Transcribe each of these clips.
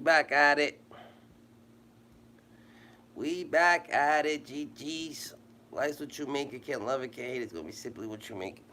back at it. We back at it, GG's. Life's what you make it, can't love it, can't hate it. It's gonna be simply what you make it.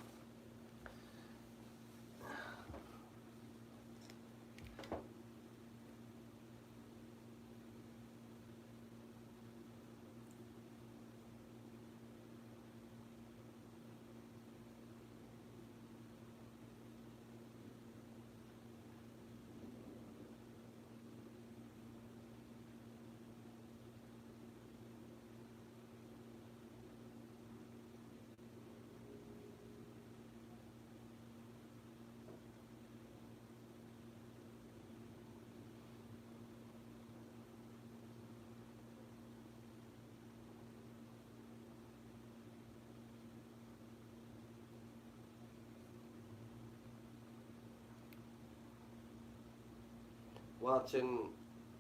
Watching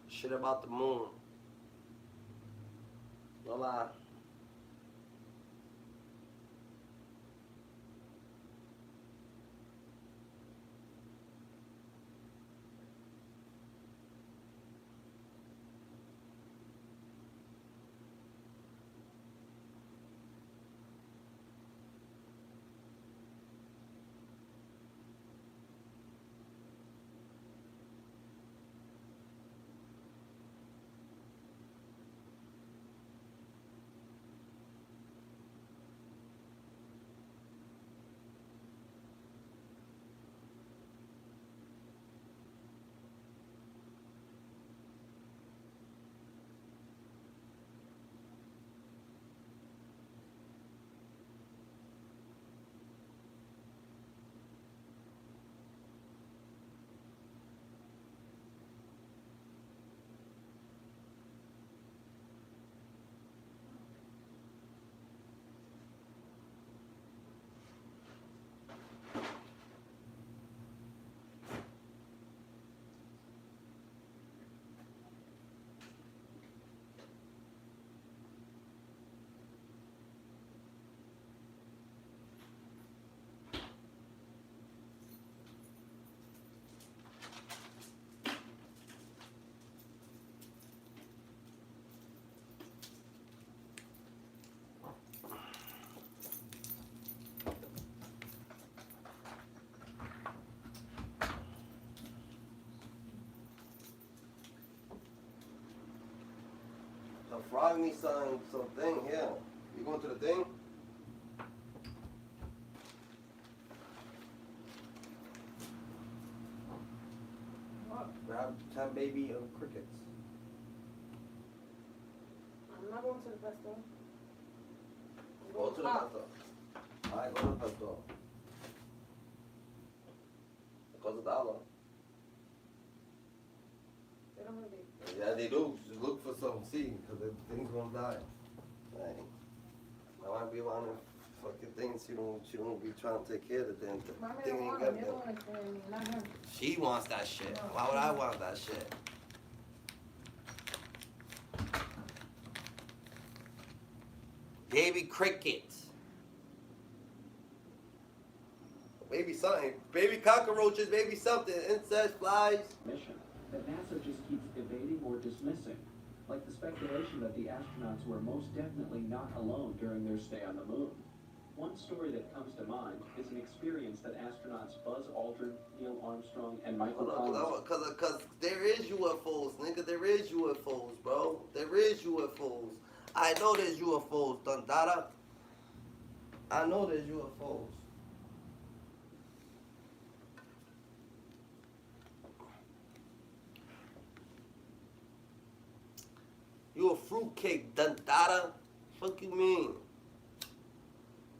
shit about the moon. No lie. The frog needs something here. You going to the thing? What? Grab 10 baby crickets. I'm not going to the pet store. Go to the pet store. Alright, go to the pet store. It costs $1. They don't really. Yeah, they do. Just look for some seed, because the thing's gonna die. Right. I might be one of fucking things she don't be trying to take care of the damn thing. Mommy Thing don't ain't want got him. They them. don't want to not him. She wants that shit. No. Why would I want that shit? Baby crickets. Maybe something. Baby cockroaches, maybe something. Insects, flies. Mission that NASA just keeps evading or dismissing, like the speculation that the astronauts were most definitely not alone during their stay on the moon. One story that comes to mind is an experience that astronauts Buzz Aldrin, Neil Armstrong, and Michael Collins. Cause there is UFOs, nigga. There is UFOs, bro. There is UFOs. I know there's UFOs, Dundada. I know there's UFOs. You a fruitcake, Dundada. Fuck you mean?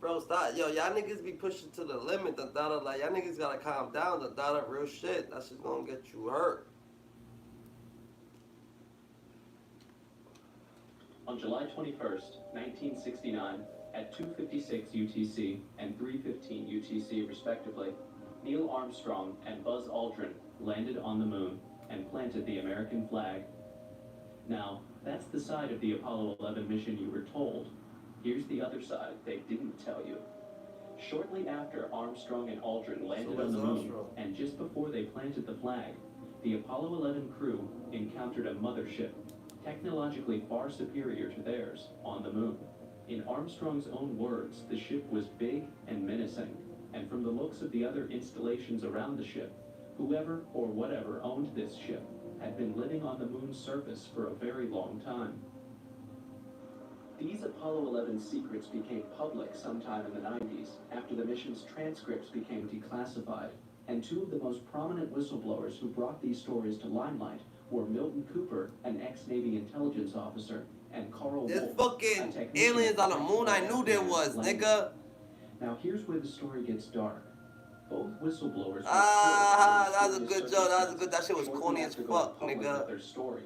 Bro, stop. Yo, y'all niggas be pushing to the limit, Dundada. Like, y'all niggas gotta calm down, Dundada. Real shit. That's just gonna get you hurt. On July 21st, 1969, at 2:56 UTC and 3:15 UTC respectively, Neil Armstrong and Buzz Aldrin landed on the moon and planted the American flag. Now, that's the side of the Apollo 11 mission you were told. Here's the other side they didn't tell you. Shortly after Armstrong and Aldrin landed on the moon, and just before they planted the flag, the Apollo 11 crew, including encountered a mothership, technologically far superior to theirs, on the moon. In Armstrong's own words, the ship was big and menacing, and from the looks of the other installations around the ship, whoever or whatever owned this ship had been living on the moon's surface for a very long time. These Apollo 11 secrets became public sometime in the 90s after the mission's transcripts became declassified, and two of the most prominent whistleblowers who brought these stories to limelight were Milton Cooper, an ex-Navy intelligence officer, and Carl There's Wolf, fucking a technician aliens on the moon. I at knew there FBI's was, landing. nigga. Now here's where the story gets dark. Both whistleblowers were Ah, killed that was a under good mysterious joke. That was a good. That shit was shortly corny as after going fuck, public nigga. with their story.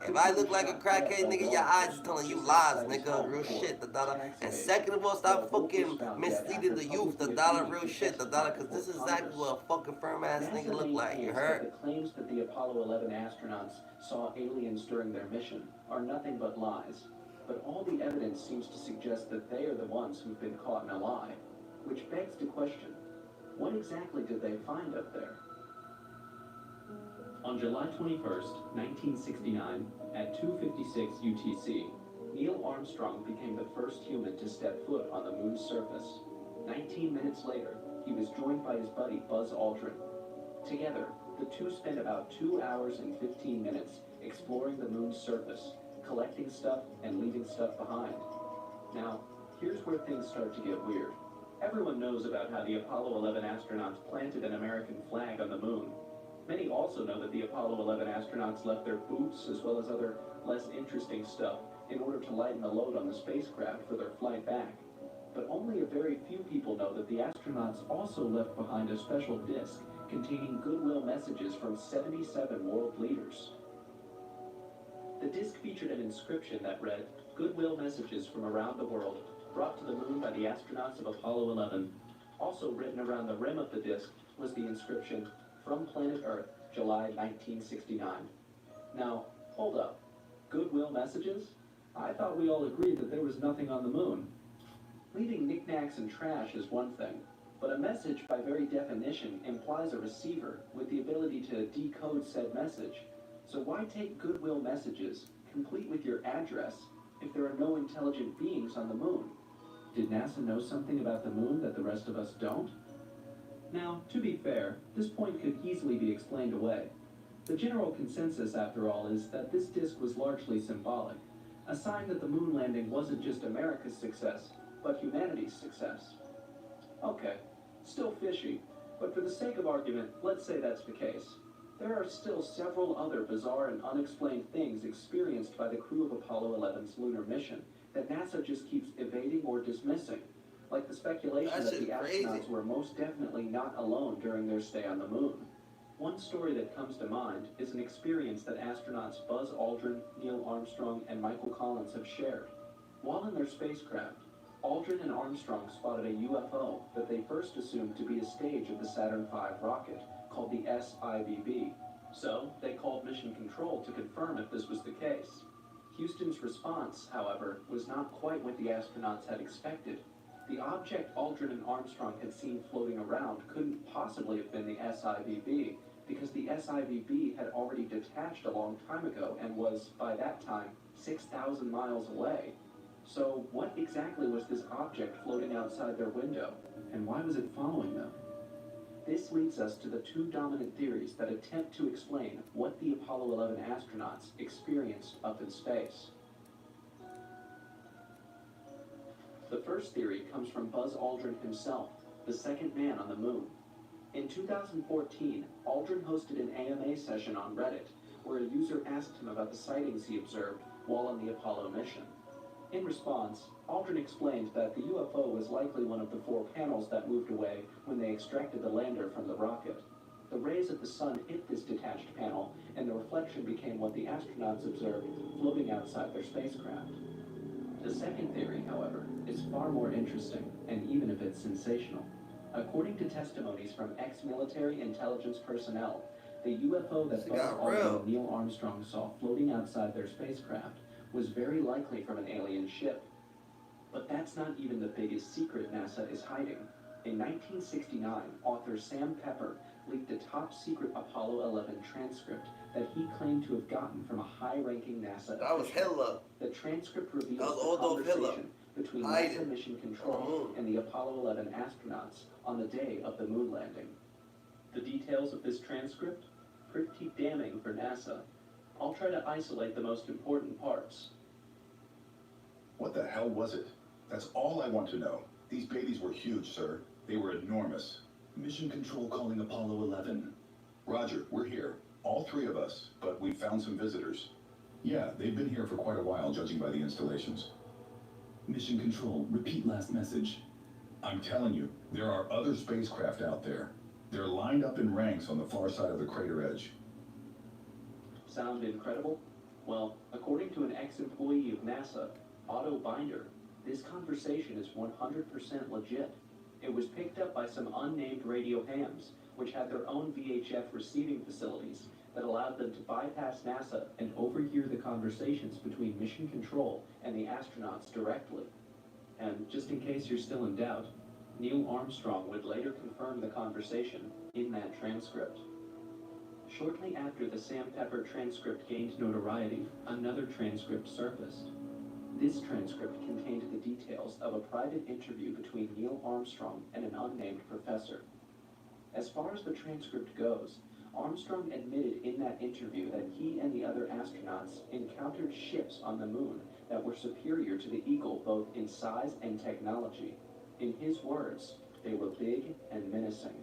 If I look like a crackhead, nigga, your eyes is telling you lies, nigga. Real shit, the dollar. And second of all, stop fucking misleading the youth, the dollar. Real shit, the dollar. Cause this is exactly what a fucking firm ass nigga look like. You heard? The claims that the Apollo 11 astronauts saw aliens during their mission are nothing but lies. But all the evidence seems to suggest that they are the ones who've been caught in a lie. Which begs to question, what exactly did they find up there? On July 21st, 1969, at 2:56 UTC, Neil Armstrong became the first human to step foot on the moon's surface. 19 minutes later, he was joined by his buddy Buzz Aldrin. Together, the two spent about 2 hours and 15 minutes exploring the moon's surface, collecting stuff and leaving stuff behind. Now, here's where things start to get weird. Everyone knows about how the Apollo 11 astronauts planted an American flag on the moon. Many also know that the Apollo 11 astronauts left their boots as well as other less interesting stuff in order to lighten the load on the spacecraft for their flight back. But only a very few people know that the astronauts also left behind a special disc containing goodwill messages from 77 world leaders. The disc featured an inscription that read, "Goodwill messages from around the world, brought to the moon by the astronauts of Apollo 11. Also written around the rim of the disc was the inscription, "From planet Earth, July 1969. Now, hold up. Goodwill messages? I thought we all agreed that there was nothing on the moon. Leaving knickknacks and trash is one thing, but a message by very definition implies a receiver with the ability to decode said message. So why take goodwill messages, complete with your address, if there are no intelligent beings on the moon? Did NASA know something about the moon that the rest of us don't? Now, to be fair, this point could easily be explained away. The general consensus, after all, is that this disk was largely symbolic, a sign that the moon landing wasn't just America's success, but humanity's success. Okay, still fishy, but for the sake of argument, let's say that's the case. There are still several other bizarre and unexplained things experienced by the crew of Apollo 11's lunar mission that NASA just keeps evading or dismissing, like the speculation That that the shit's crazy. astronauts were most definitely not alone during their stay on the moon. One story that comes to mind is an experience that astronauts Buzz Aldrin, Neil Armstrong, and Michael Collins have shared. While in their spacecraft, Aldrin and Armstrong spotted a UFO that they first assumed to be a stage of the Saturn V rocket, called the SIVB. So, they called Mission Control to confirm if this was the case. Houston's response, however, was not quite what the astronauts had expected. The object Aldrin and Armstrong had seen floating around couldn't possibly have been the SIVB, because the SIVB had already detached a long time ago and was, by that time, 6,000 miles away. So what exactly was this object floating outside their window, and why was it following them? This leads us to the two dominant theories that attempt to explain what the Apollo 11 astronauts experienced up in space. The first theory comes from Buzz Aldrin himself, the second man on the moon. In 2014, Aldrin hosted an AMA session on Reddit, where a user asked him about the sightings he observed while on the Apollo mission. In response, Aldrin explained that the UFO was likely one of the 4 panels that moved away when they extracted the lander from the rocket. The rays of the sun hit this detached panel, and the reflection became what the astronauts observed floating outside their spacecraft. The second theory, however, is far more interesting, and even a bit sensational. According to testimonies from ex-military intelligence personnel, the UFO that Buzz Aldrin and Neil Armstrong saw floating outside their spacecraft was very likely from an alien ship. But that's not even the biggest secret NASA is hiding. In 1969, author Sam Pepper leaked a top-secret Apollo 11 transcript that he claimed to have gotten from a high-ranking NASA That was official. Hitler. The transcript reveals That was the Adolf Hitler. conversation between Hiding NASA Mission on the Control moon. and the Apollo 11 astronauts on the day of the moon landing. The details of this transcript? Pretty damning for NASA. I'll try to isolate the most important parts. What the hell was it? That's all I want to know. These babies were huge, sir. They were enormous. Mission Control calling Apollo 11. Roger, we're here. All three of us, but we found some visitors. Yeah, they've been here for quite a while, judging by the installations. Mission Control, repeat last message. I'm telling you, there are other spacecraft out there. They're lined up in ranks on the far side of the crater edge. Sound incredible? Well, according to an ex-employee of NASA, Otto Binder, this conversation is 100% legit. It was picked up by some unnamed radio hams, which had their own VHF receiving facilities that allowed them to bypass NASA and overhear the conversations between Mission Control and the astronauts directly. And just in case you're still in doubt, Neil Armstrong would later confirm the conversation in that transcript. Shortly after the Sam Pepper transcript gained notoriety, another transcript surfaced. This transcript contained the details of a private interview between Neil Armstrong and an unnamed professor. As far as the transcript goes, Armstrong admitted in that interview that he and the other astronauts encountered ships on the moon that were superior to the Eagle both in size and technology. In his words, they were big and menacing.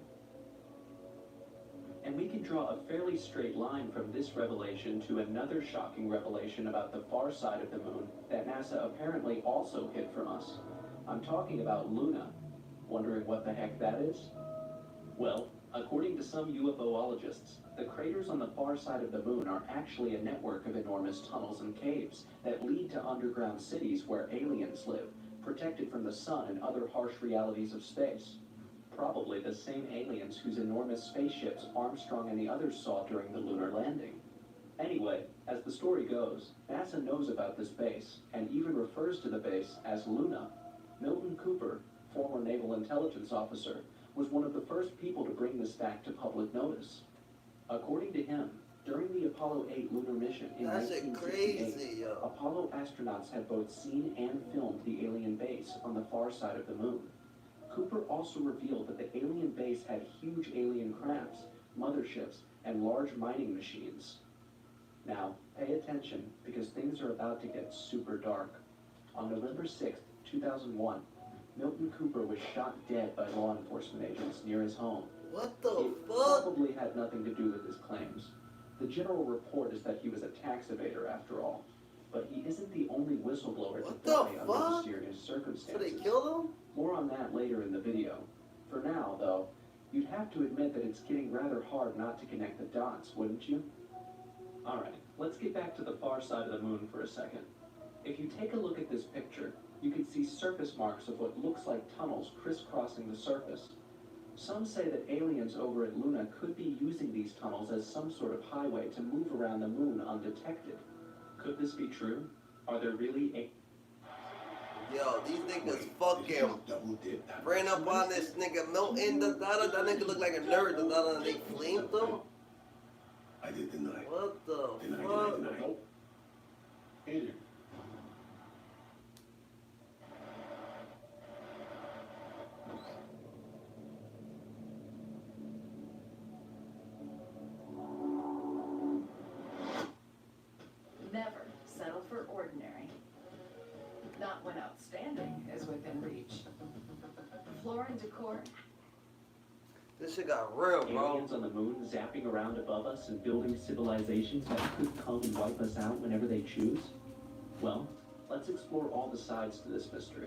And we can draw a fairly straight line from this revelation to another shocking revelation about the far side of the moon that NASA apparently also hid from us. I'm talking about Luna. Wondering what the heck that is? Well, according to some UFOologists, the craters on the far side of the moon are actually a network of enormous tunnels and caves that lead to underground cities where aliens live, protected from the sun and other harsh realities of space. Probably the same aliens whose enormous spaceships Armstrong and the others saw during the lunar landing. Anyway, as the story goes, NASA knows about this base, and even refers to the base as Luna. Milton Cooper, former naval intelligence officer, was one of the first people to bring this fact to public notice. According to him, during the Apollo 8 lunar mission in That shit 1968, crazy, yo. Apollo astronauts had both seen and filmed the alien base on the far side of the moon. Cooper also revealed that the alien base had huge alien crafts, motherships, and large mining machines. Now, pay attention, because things are about to get super dark. On November 6, 2001, Milton Cooper was shot dead by law enforcement agents near his home. What the It fuck? probably had nothing to do with his claims. The general report is that he was a tax evader after all. But he isn't the only whistleblower to What the die under fuck? mysterious So circumstances. they killed him? More on that later in the video. For now, though, you'd have to admit that it's getting rather hard not to connect the dots, wouldn't you? Alright, let's get back to the far side of the moon for a second. If you take a look at this picture, you can see surface marks of what looks like tunnels crisscrossing the surface. Some say that aliens over at Luna could be using these tunnels as some sort of highway to move around the moon undetected. Could this be true? Are there really Yo, these niggas fucking ran up on this nigga Milton, that nigga look like a nerd, and they flamed him? I did deny. What the Deny. fuck? Nope. Alien. Never settle for ordinary. Not when outstanding is within reach. Floor and decor. This shit got real, bro. aliens on the moon zapping around above us and building civilizations that could come and wipe us out whenever they choose? Well, let's explore all the sides to this mystery.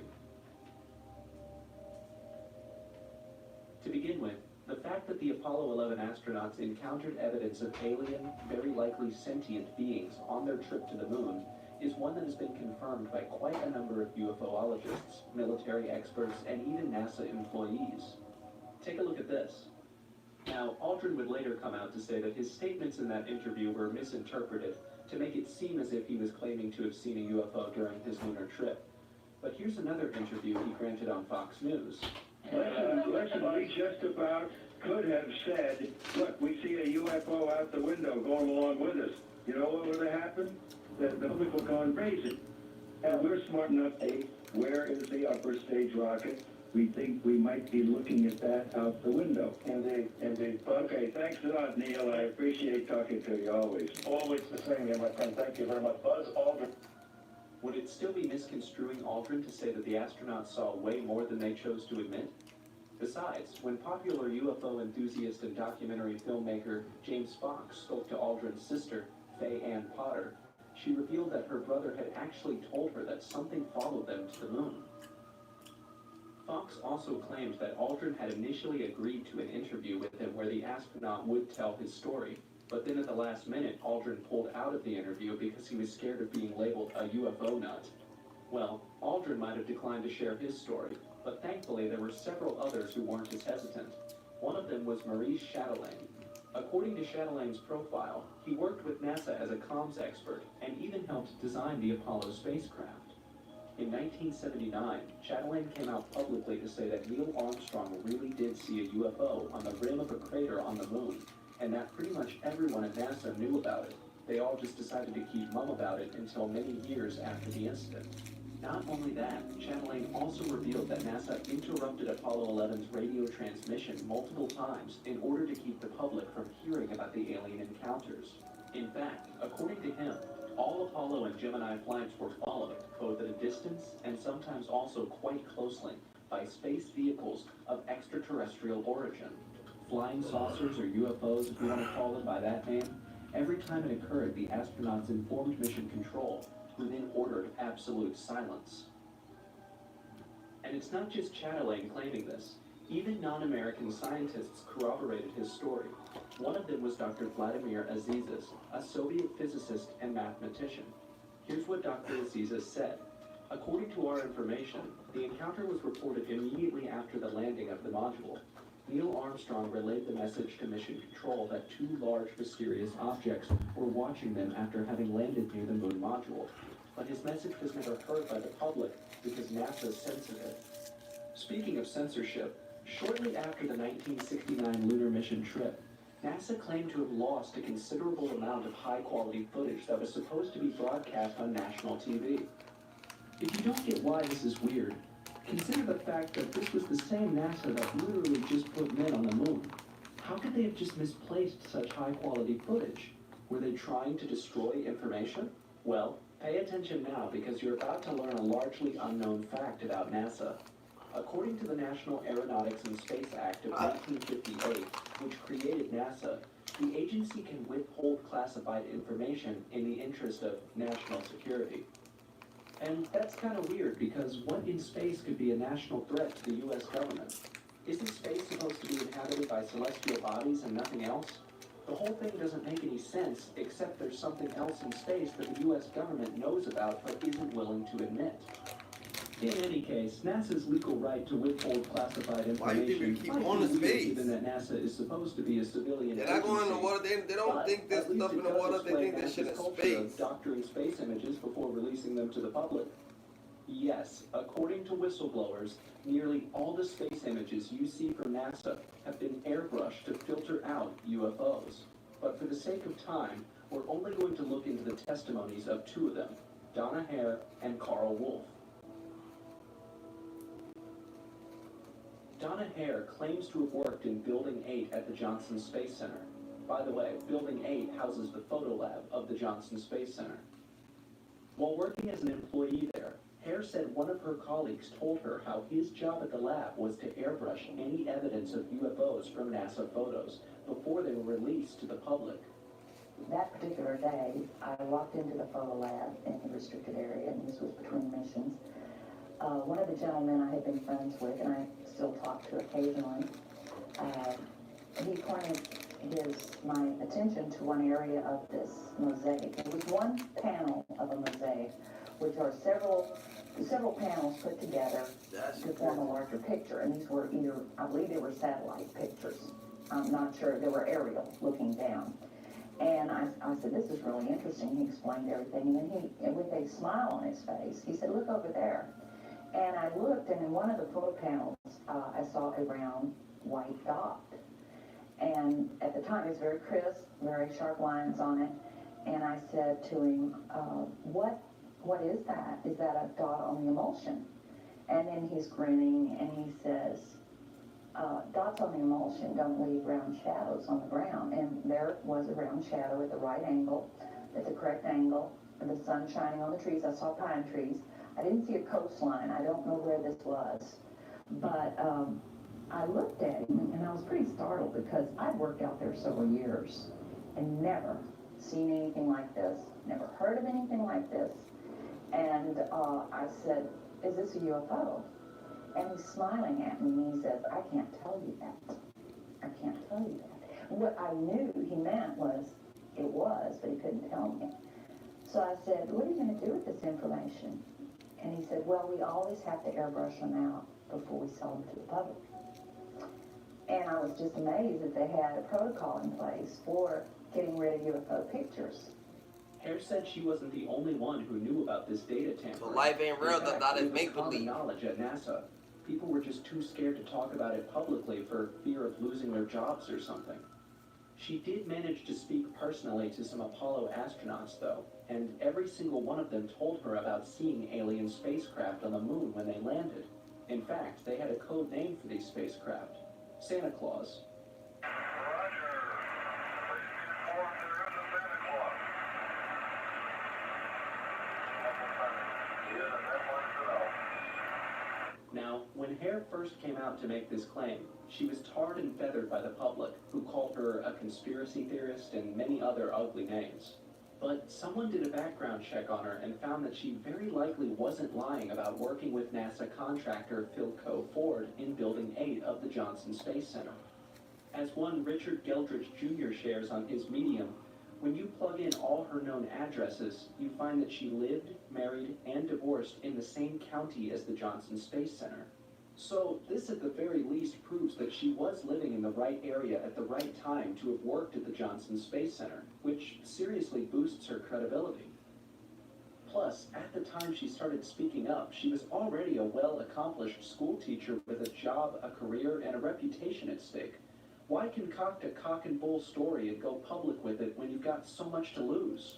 To begin with, the fact that the Apollo 11 astronauts encountered evidence of alien, very likely sentient beings on their trip to the moon is one that has been confirmed by quite a number of UFOologists, military experts, and even NASA employees. Take a look at this. Now, Aldrin would later come out to say that his statements in that interview were misinterpreted to make it seem as if he was claiming to have seen a UFO during his lunar trip. But here's another interview he granted on Fox News. Listen, we just about could have said, look, we see a UFO out the window going along with us. You know what would have happened? The public would have gone crazy. And we're smart enough to say, where is the upper stage rocket? We think we might be looking at that out the window. Indeed, indeed. Okay, thanks a lot, Neil. I appreciate talking to you always. Always the same here, my friend. Thank you very much. Buzz Aldrin. Would it still be misconstruing Aldrin to say that the astronauts saw way more than they chose to admit? Besides, when popular UFO enthusiast and documentary filmmaker James Fox spoke to Aldrin's sister, Faye Ann Potter, she revealed that her brother had actually told her that something followed them to the moon. Fox also claimed that Aldrin had initially agreed to an interview with him where the astronaut would tell his story, but then at the last minute, Aldrin pulled out of the interview because he was scared of being labeled a UFO nut. Well, Aldrin might have declined to share his story, but thankfully there were several others who weren't as hesitant. One of them was Maurice Chatelain. According to Chatelain's profile, he worked with NASA as a comms expert and even helped design the Apollo spacecraft. In 1979, Chatelain came out publicly to say that Neil Armstrong really did see a UFO on the rim of a crater on the moon, and that pretty much everyone at NASA knew about it. They all just decided to keep mum about it until many years after the incident. Not only that, Chatelain also revealed that NASA interrupted Apollo 11's radio transmission multiple times in order to keep the public from hearing about the alien encounters. In fact, according to him, all Apollo and Gemini flights were followed, both at a distance and sometimes also quite closely, by space vehicles of extraterrestrial origin. Flying saucers or UFOs, if you want to call them by that name, every time it occurred, the astronauts informed Mission Control, who then ordered absolute silence. And it's not just Chatelain claiming this. Even non-American scientists corroborated his story. One of them was Dr. Vladimir Azizas, a Soviet physicist and mathematician. Here's what Dr. Azizas said. According to our information, the encounter was reported immediately after the landing of the module. Neil Armstrong relayed the message to Mission Control that two large mysterious objects were watching them after having landed near the moon module. But his message was never heard by the public because NASA censored it. Speaking of censorship, shortly after the 1969 lunar mission trip, NASA claimed to have lost a considerable amount of high-quality footage that was supposed to be broadcast on national TV. If you don't get why this is weird, consider the fact that this was the same NASA that literally just put men on the moon. How could they have just misplaced such high-quality footage? Were they trying to destroy information? Well, pay attention now because you're about to learn a largely unknown fact about NASA. According to the National Aeronautics and Space Act of 1958, which created NASA, the agency can withhold classified information in the interest of national security. And that's kind of weird because what in space could be a national threat to the U.S. government? Isn't space supposed to be inhabited by celestial bodies and nothing else? The whole thing doesn't make any sense except there's something else in space that the U.S. government knows about but isn't willing to admit. In any case, NASA's legal right to withhold classified information Why do you think we keep might going be to weird, space? given that NASA is supposed to be a civilian They're not going in the agency. water. They don't But think there's at least stuff it in the does water. They explain think there's shit in NASA's culture space. of doctoring space images before releasing them to the public. Yes, according to whistleblowers, nearly all the space images you see from NASA have been airbrushed to filter out UFOs. But for the sake of time, we're only going to look into the testimonies of two of them, Donna Hare and Carl Wolf. Donna Hare claims to have worked in Building 8 at the Johnson Space Center. By the way, Building 8 houses the photo lab of the Johnson Space Center. While working as an employee there, Hare said one of her colleagues told her how his job at the lab was to airbrush any evidence of UFOs from NASA photos before they were released to the public. That particular day, I walked into the photo lab in the restricted area, and this was between missions. One of the gentlemen I had been friends with, and I still talk to occasionally, he pointed my attention to one area of this mosaic. It was one panel of a mosaic, which are several panels put together to form a larger picture. And these were either, I believe they were satellite pictures. I'm not sure. They were aerial, looking down. And I said, this is really interesting. He explained everything. And then with a smile on his face, he said, look over there. And I looked, and in one of the photo panels, I saw a round white dot. And at the time, it was very crisp, very sharp lines on it. And I said to him, what is that? Is that a dot on the emulsion? And then he's grinning and he says, dots on the emulsion don't leave round shadows on the ground. And there was a round shadow at the right angle, at the correct angle, and the sun shining on the trees. I saw pine trees. I didn't see a coastline. I don't know where this was. But I looked at him and I was pretty startled because I'd worked out there several years and never seen anything like this, never heard of anything like this. And I said, is this a UFO? And he's smiling at me and he says, I can't tell you that. I can't tell you that. What I knew he meant was, it was, but he couldn't tell me. So I said, what are you going to do with this information? And he said, well, we always have to airbrush them out before we sell them to the public. And I was just amazed that they had a protocol in place for getting rid of UFO pictures. Hare said she wasn't the only one who knew about this data tampering. So life ain't real, In fact, that is it was make common believe. knowledge at NASA. People were just too scared to talk about it publicly for fear of losing their jobs or something. She did manage to speak personally to some Apollo astronauts, though, and every single one of them told her about seeing alien spacecraft on the moon when they landed. In fact, they had a code name for these spacecraft, Santa Claus. Now, when Hare first came out to make this claim, she was tarred and feathered by the public, who called her a conspiracy theorist and many other ugly names. But someone did a background check on her and found that she very likely wasn't lying about working with NASA contractor Philco Ford in Building 8 of the Johnson Space Center. As one Richard Geldrich Jr. shares on his Medium, when you plug in all her known addresses, you find that she lived, married, and divorced in the same county as the Johnson Space Center. So this at the very least proves that she was living in the right area at the right time to have worked at the Johnson Space Center, which seriously boosts her credibility. Plus, at the time she started speaking up, she was already a well-accomplished school teacher with a job, a career, and a reputation at stake. Why concoct a cock-and-bull story and go public with it when you've got so much to lose?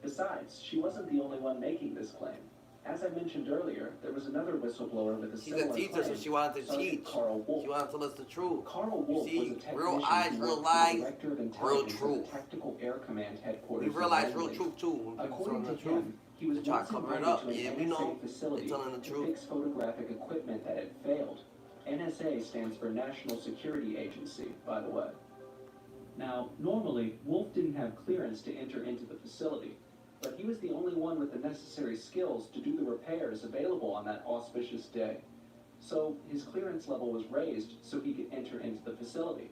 Besides, she wasn't the only one making this claim. As I mentioned earlier, there was another whistleblower with a She's similar a teacher, so claim, she wanted to Sergeant teach. Carl Wolf. She wanted to tell us the truth. Carl Wolf You see, was a technician real eyes, who real worked for the lies, Director of real Intelligence truth. at the Tactical Air Command headquarters. We realize in real Langley. truth too. When people According telling to the truth. him, he was They try to once cover it invited up. to an Yeah, we NSA know. facility They're telling the to truth. fix photographic equipment that had failed. NSA stands for National Security Agency, by the way. Now, normally, Wolf didn't have clearance to enter into the facility, but he was the only one with the necessary skills to do the repairs available on that auspicious day. So his clearance level was raised so he could enter into the facility.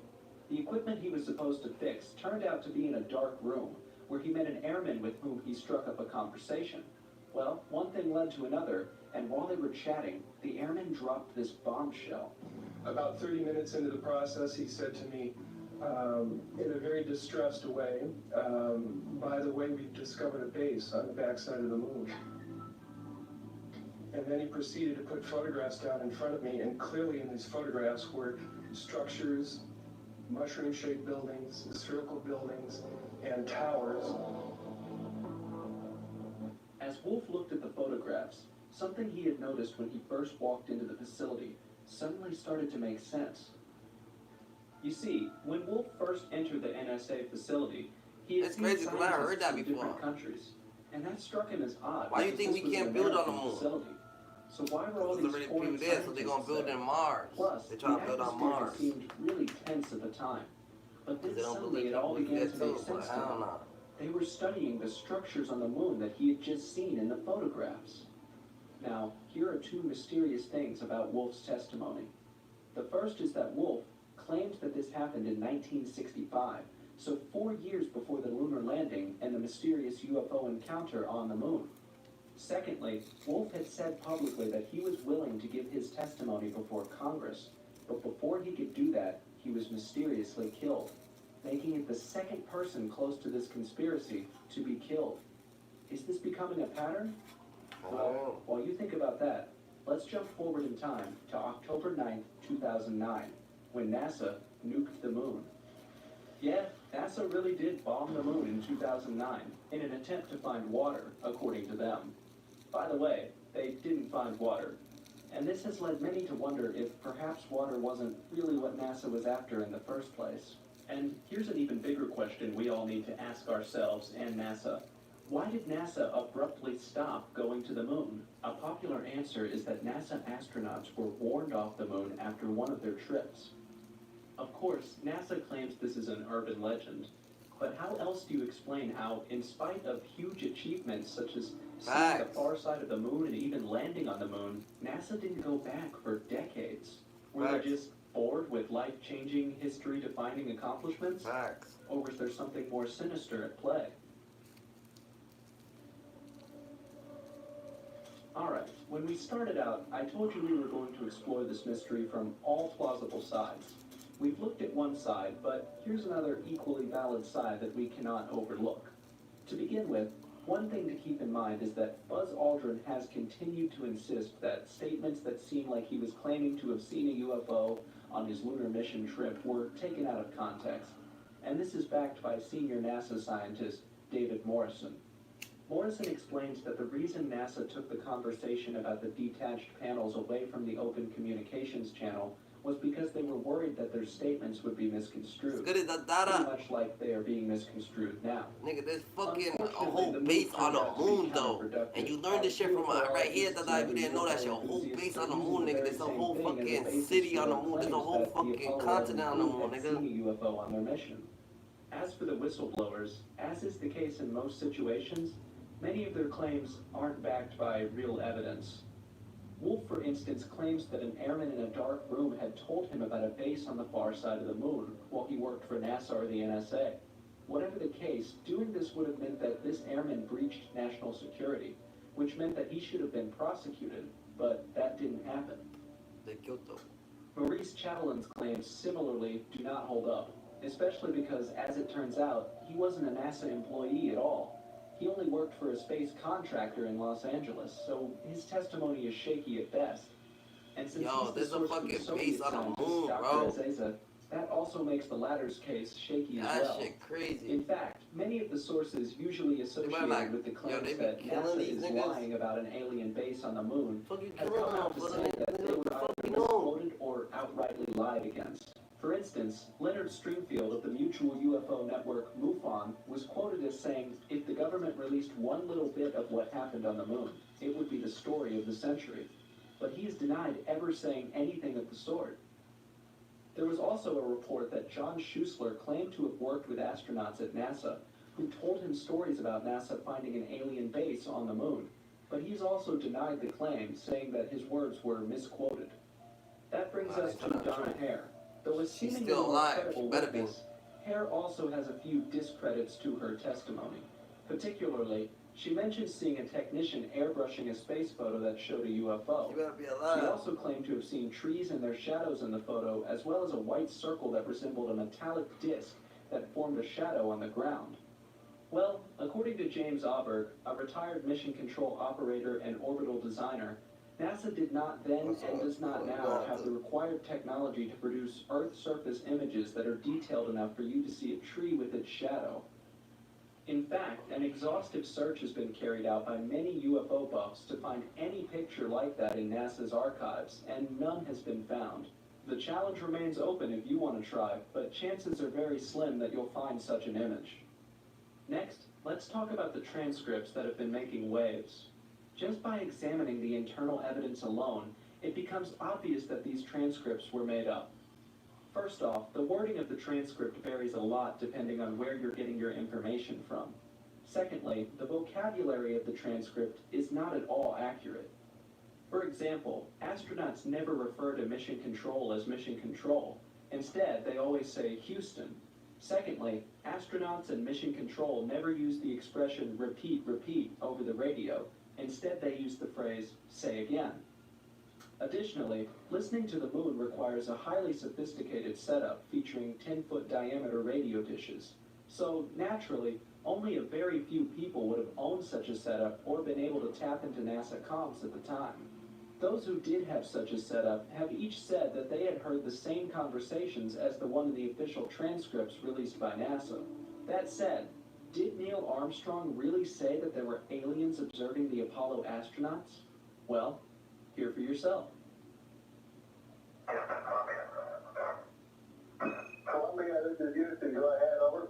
The equipment he was supposed to fix turned out to be in a dark room, where he met an airman with whom he struck up a conversation. Well, one thing led to another, and while they were chatting, the airman dropped this bombshell. About 30 minutes into the process, he said to me, in a very distressed way, by the way, we've discovered a base on the backside of the moon. And then he proceeded to put photographs down in front of me, and clearly in these photographs were structures, mushroom-shaped buildings, spherical buildings, and towers. As Wolf looked at the photographs, something he had noticed when he first walked into the facility suddenly started to make sense. You see, when Wolf first entered the NSA facility, he had It's seen crazy, 'cause I heard scientists that from before. different countries, and that struck him as odd. Why do you because think this we was can't an build on the American moon? facility. So why were all There's these already foreign people there, so they're gonna scientists build there? in Mars. Plus, They're trying to build on atmosphere Mars. seemed really tense at the time. But then They don't suddenly believe it all we began get to make too, sense but to I don't him. know. They were studying the structures on the moon that he had just seen in the photographs. Now, here are two mysterious things about Wolf's testimony. The first is that Wolf claimed that this happened in 1965, so 4 years before the lunar landing and the mysterious UFO encounter on the moon. Secondly, Wolf had said publicly that he was willing to give his testimony before Congress, but before he could do that, he was mysteriously killed, making it the second person close to this conspiracy to be killed. Is this becoming a pattern? Well, while you think about that, let's jump forward in time to October 9th, 2009, when NASA nuked the moon. Yeah, NASA really did bomb the moon in 2009 in an attempt to find water, according to them. By the way, they didn't find water. And this has led many to wonder if perhaps water wasn't really what NASA was after in the first place. And here's an even bigger question we all need to ask ourselves and NASA. Why did NASA abruptly stop going to the moon? A popular answer is that NASA astronauts were warned off the moon after one of their trips. Of course, NASA claims this is an urban legend, but how else do you explain how, in spite of huge achievements such as seeing the far side of the moon and even landing on the moon, NASA didn't go back for decades? Were they just bored with life-changing, history-defining accomplishments? Or was there something more sinister at play? Alright, when we started out, I told you we were going to explore this mystery from all plausible sides. We've looked at one side, but here's another equally valid side that we cannot overlook. To begin with, one thing to keep in mind is that Buzz Aldrin has continued to insist that statements that seem like he was claiming to have seen a UFO on his lunar mission trip were taken out of context. And this is backed by senior NASA scientist David Morrison. Morrison explains that the reason NASA took the conversation about the detached panels away from the open communications channel was because they were worried that their statements would be misconstrued. Pretty much like they are being misconstrued now. Nigga, there's fucking a whole base on the moon though. And you learned this shit from right here that I didn't know that shit. A whole base on the moon, nigga. There's a whole fucking city on the moon. There's a whole fucking continent on the moon, nigga. UFO on their mission. As for the whistleblowers, as is the case in most situations, many of their claims aren't backed by real evidence. Wolf, for instance, claims that an airman in a dark room had told him about a base on the far side of the moon while he worked for NASA or the NSA. Whatever the case, doing this would have meant that this airman breached national security, which meant that he should have been prosecuted, but that didn't happen. Maurice Chatelain's claims similarly do not hold up, especially because, as it turns out, he wasn't a NASA employee at all. He only worked for a space contractor in Los Angeles, so his testimony is shaky at best. And since there's a fucking base on the moon, bro. Ezeza, that also makes the latter's case shaky as well. That shit crazy. In fact, many of the sources usually associated with the claims that NASA is lying about an alien base on the moon have come out to say that they were either misquoted or outrightly lied against. For instance, Leonard Stringfield of the mutual UFO network MUFON was quoted as saying, if the government released one little bit of what happened on the moon, it would be the story of the century. But he has denied ever saying anything of the sort. There was also a report that John Schuessler claimed to have worked with astronauts at NASA who told him stories about NASA finding an alien base on the moon. But he's also denied the claim, saying that his words were misquoted. That brings us to Donna Hare. Though a seemingly still alive. credible Better be. witness, Hare also has a few discredits to her testimony. Particularly, she mentions seeing a technician airbrushing a space photo that showed a UFO. You better be alive. She also claimed to have seen trees and their shadows in the photo, as well as a white circle that resembled a metallic disc that formed a shadow on the ground. Well, according to James Auberg, a retired mission control operator and orbital designer, NASA did not then and does not now have the required technology to produce Earth surface images that are detailed enough for you to see a tree with its shadow. In fact, an exhaustive search has been carried out by many UFO buffs to find any picture like that in NASA's archives, and none has been found. The challenge remains open if you want to try, but chances are very slim that you'll find such an image. Next, let's talk about the transcripts that have been making waves. Just by examining the internal evidence alone, it becomes obvious that these transcripts were made up. First off, the wording of the transcript varies a lot depending on where you're getting your information from. Secondly, the vocabulary of the transcript is not at all accurate. For example, astronauts never refer to mission control as mission control. Instead, they always say Houston. Secondly, astronauts and mission control never use the expression repeat, repeat over the radio. Instead, they use the phrase, say again. Additionally, listening to the moon requires a highly sophisticated setup featuring 10-foot diameter radio dishes. So, naturally, only a very few people would have owned such a setup or been able to tap into NASA comms at the time. Those who did have such a setup have each said that they had heard the same conversations as the one in the official transcripts released by NASA. That said, did Neil Armstrong really say that there were aliens observing the Apollo astronauts? Well, hear for yourself. Columbia, this is Houston. Go ahead, over.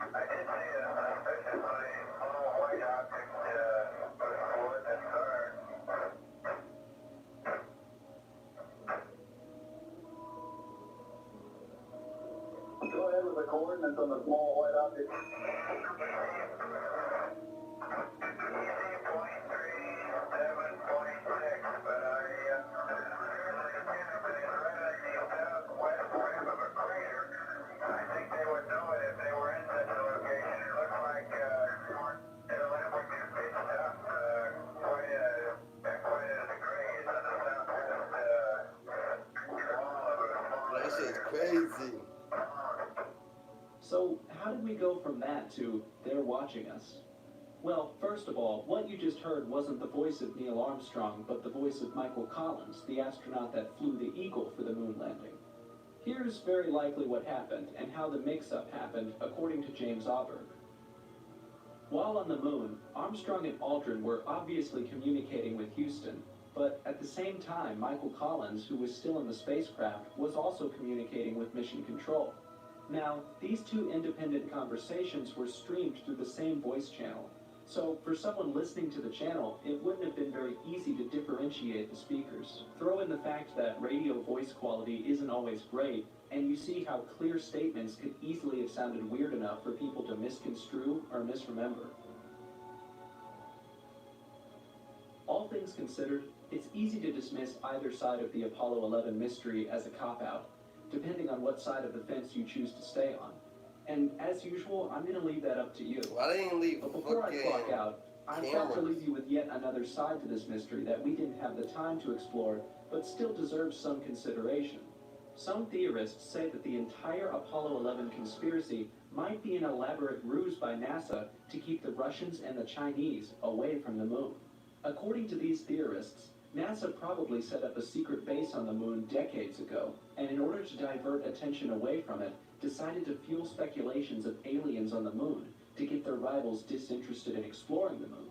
I did see a suspiciously little white object toward the stars. Go ahead with the coordinates on the small white object. That shit's crazy. So, how did we go from that to they're watching us? Well, first of all, what you just heard wasn't the voice of Neil Armstrong, but the voice of Michael Collins, the astronaut that flew the Eagle for the moon landing. Here's very likely what happened, and how the mix-up happened, according to James Auberg. While on the moon, Armstrong and Aldrin were obviously communicating with Houston, but at the same time, Michael Collins, who was still in the spacecraft, was also communicating with Mission Control. Now, these two independent conversations were streamed through the same voice channel. So, for someone listening to the channel, it wouldn't have been very easy to differentiate the speakers. Throw in the fact that radio voice quality isn't always great, and you see how clear statements could easily have sounded weird enough for people to misconstrue or misremember. All things considered, it's easy to dismiss either side of the Apollo 11 mystery as a cop-out, depending on what side of the fence you choose to stay on. And as usual, I'm going to leave that up to you. Why they didn't leave But before I clock fucking out, I've got to leave you with yet another side to this mystery that we didn't have the time to explore, but still deserves some consideration. Some theorists say that the entire Apollo 11 conspiracy might be an elaborate ruse by NASA to keep the Russians and the Chinese away from the moon. According to these theorists, NASA probably set up a secret base on the moon decades ago, and in order to divert attention away from it, decided to fuel speculations of aliens on the moon to get their rivals disinterested in exploring the moon.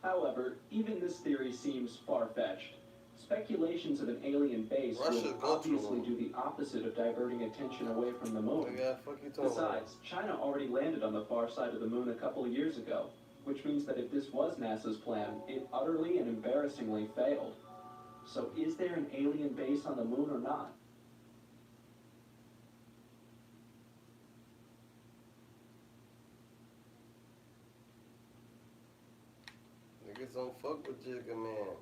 However, even this theory seems far-fetched. Speculations of an alien base Russia would go to the obviously moon. do the opposite of diverting attention away from the moon. Yeah, fuck you talking about? Besides, China already landed on the far side of the moon a couple of years ago, which means that if this was NASA's plan, it utterly and embarrassingly failed. So is there an alien base on the moon or not? Niggas don't fuck with Jigga, man.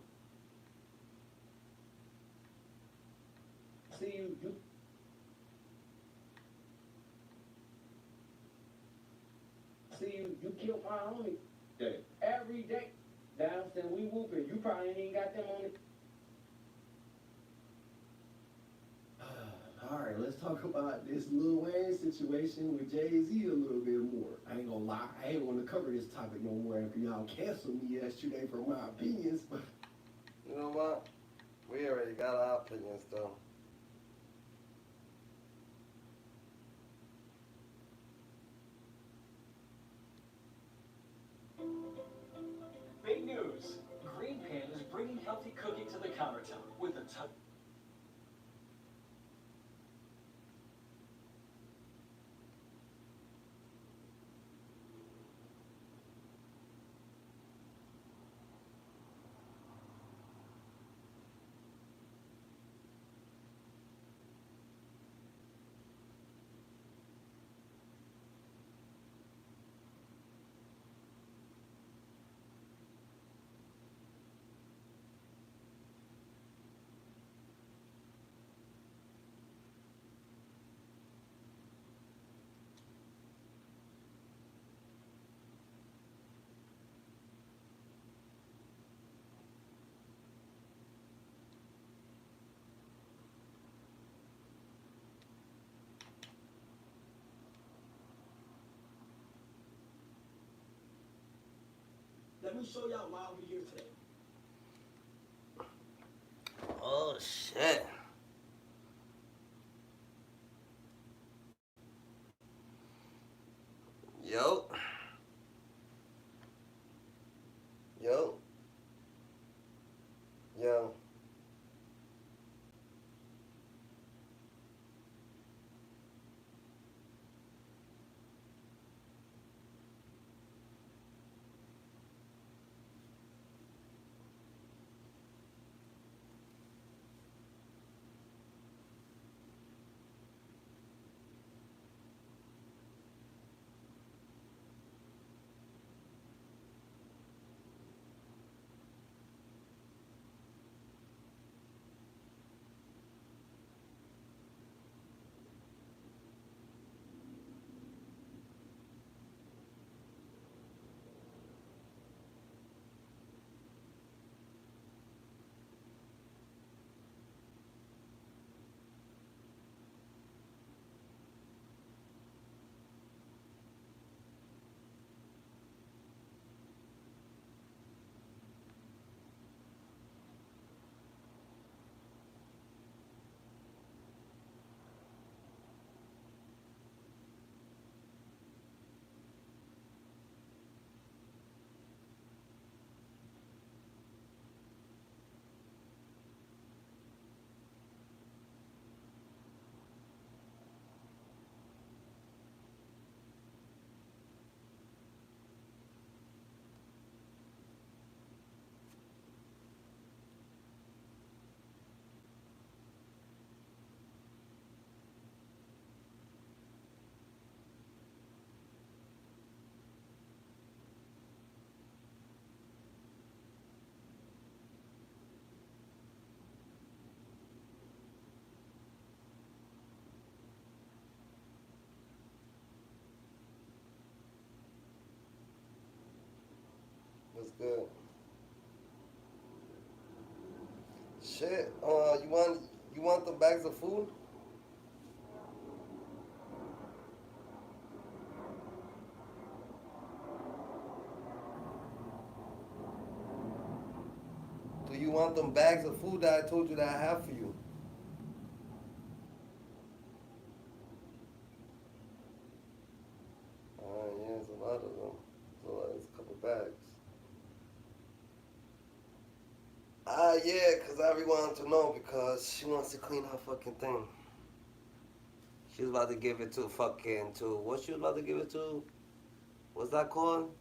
See you kill my homie every day. Downstairs we whooping. You probably ain't got them on it. All right, let's talk about this Lil Wayne situation with Jay-Z a little bit more. I ain't gonna lie, I ain't want to cover this topic no more after y'all canceled me yesterday for my opinions. You know what? We already got our opinions, though. Big news! Green Pan is bringing healthy cooking to the countertop with a touch. me show y'all why we're here today. Oh shit. Yo. Yo. Yo. What's good? Shit. You want the bags of food? Do you want them bags of food that I told you that I have for you? Yeah, it's a lot of them. It's a couple bags. Yeah, because I really wanted to know because she wants to clean her fucking thing. She was about to give it to what she was about to give it to? What's that called?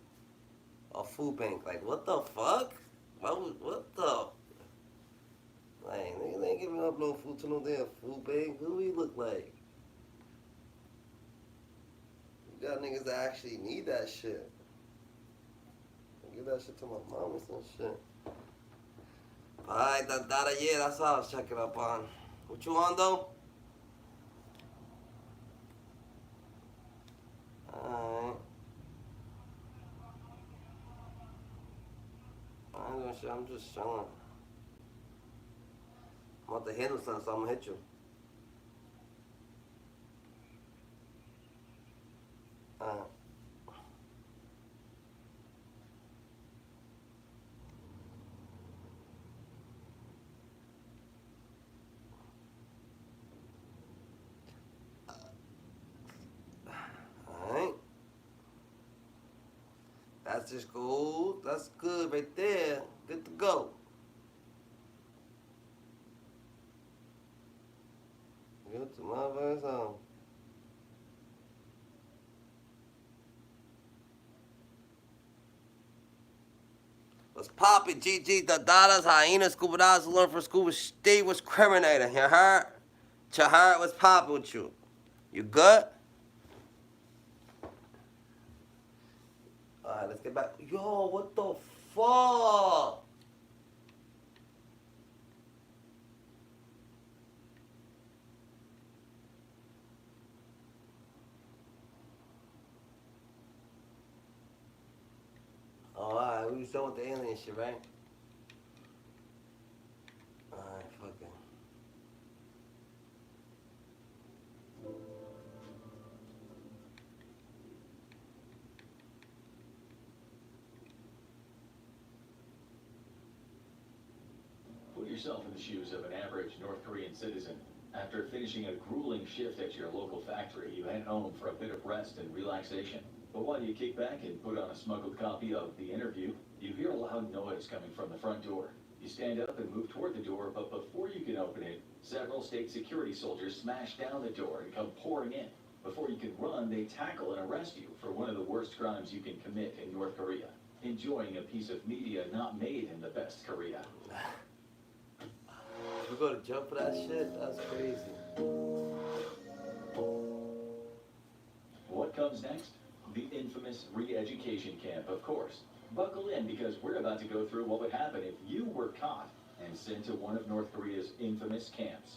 A food bank. Like, what the fuck? What the? Like, niggas ain't giving up no food to no damn food bank. Who we look like? You got niggas that actually need that shit. Give that shit to my mom or some shit. Alright, yeah, that's what I was checking up on. What you on though? Alright. I ain't doing shit, I'm just chilling. I'm about to handle something, so I'm gonna hit you. Alright. Alright. That's just cool. That's good right there. Good to go. Good to my verse on. What's poppin'? GG, the dollars, hyenas, scuba divers, learn for scuba. Steve was criminating. You heard? You heard? What's poppin' with you? You good? Alright, let's get back. Yo, what the fuck? Alright, we was done with the alien shit, right? Alright, fuck it. yourself in the shoes of an average North Korean citizen. After finishing a grueling shift at your local factory, you head home for a bit of rest and relaxation. But while you kick back and put on a smuggled copy of The Interview, you hear a loud noise coming from the front door. You stand up and move toward the door, but before you can open it, several state security soldiers smash down the door and come pouring in. Before you can run, they tackle and arrest you for one of the worst crimes you can commit in North Korea. Enjoying a piece of media not made in the best Korea. You go to jump for that shit? That's crazy. What comes next? The infamous re-education camp, of course. Buckle in, because we're about to go through what would happen if you were caught and sent to one of North Korea's infamous camps.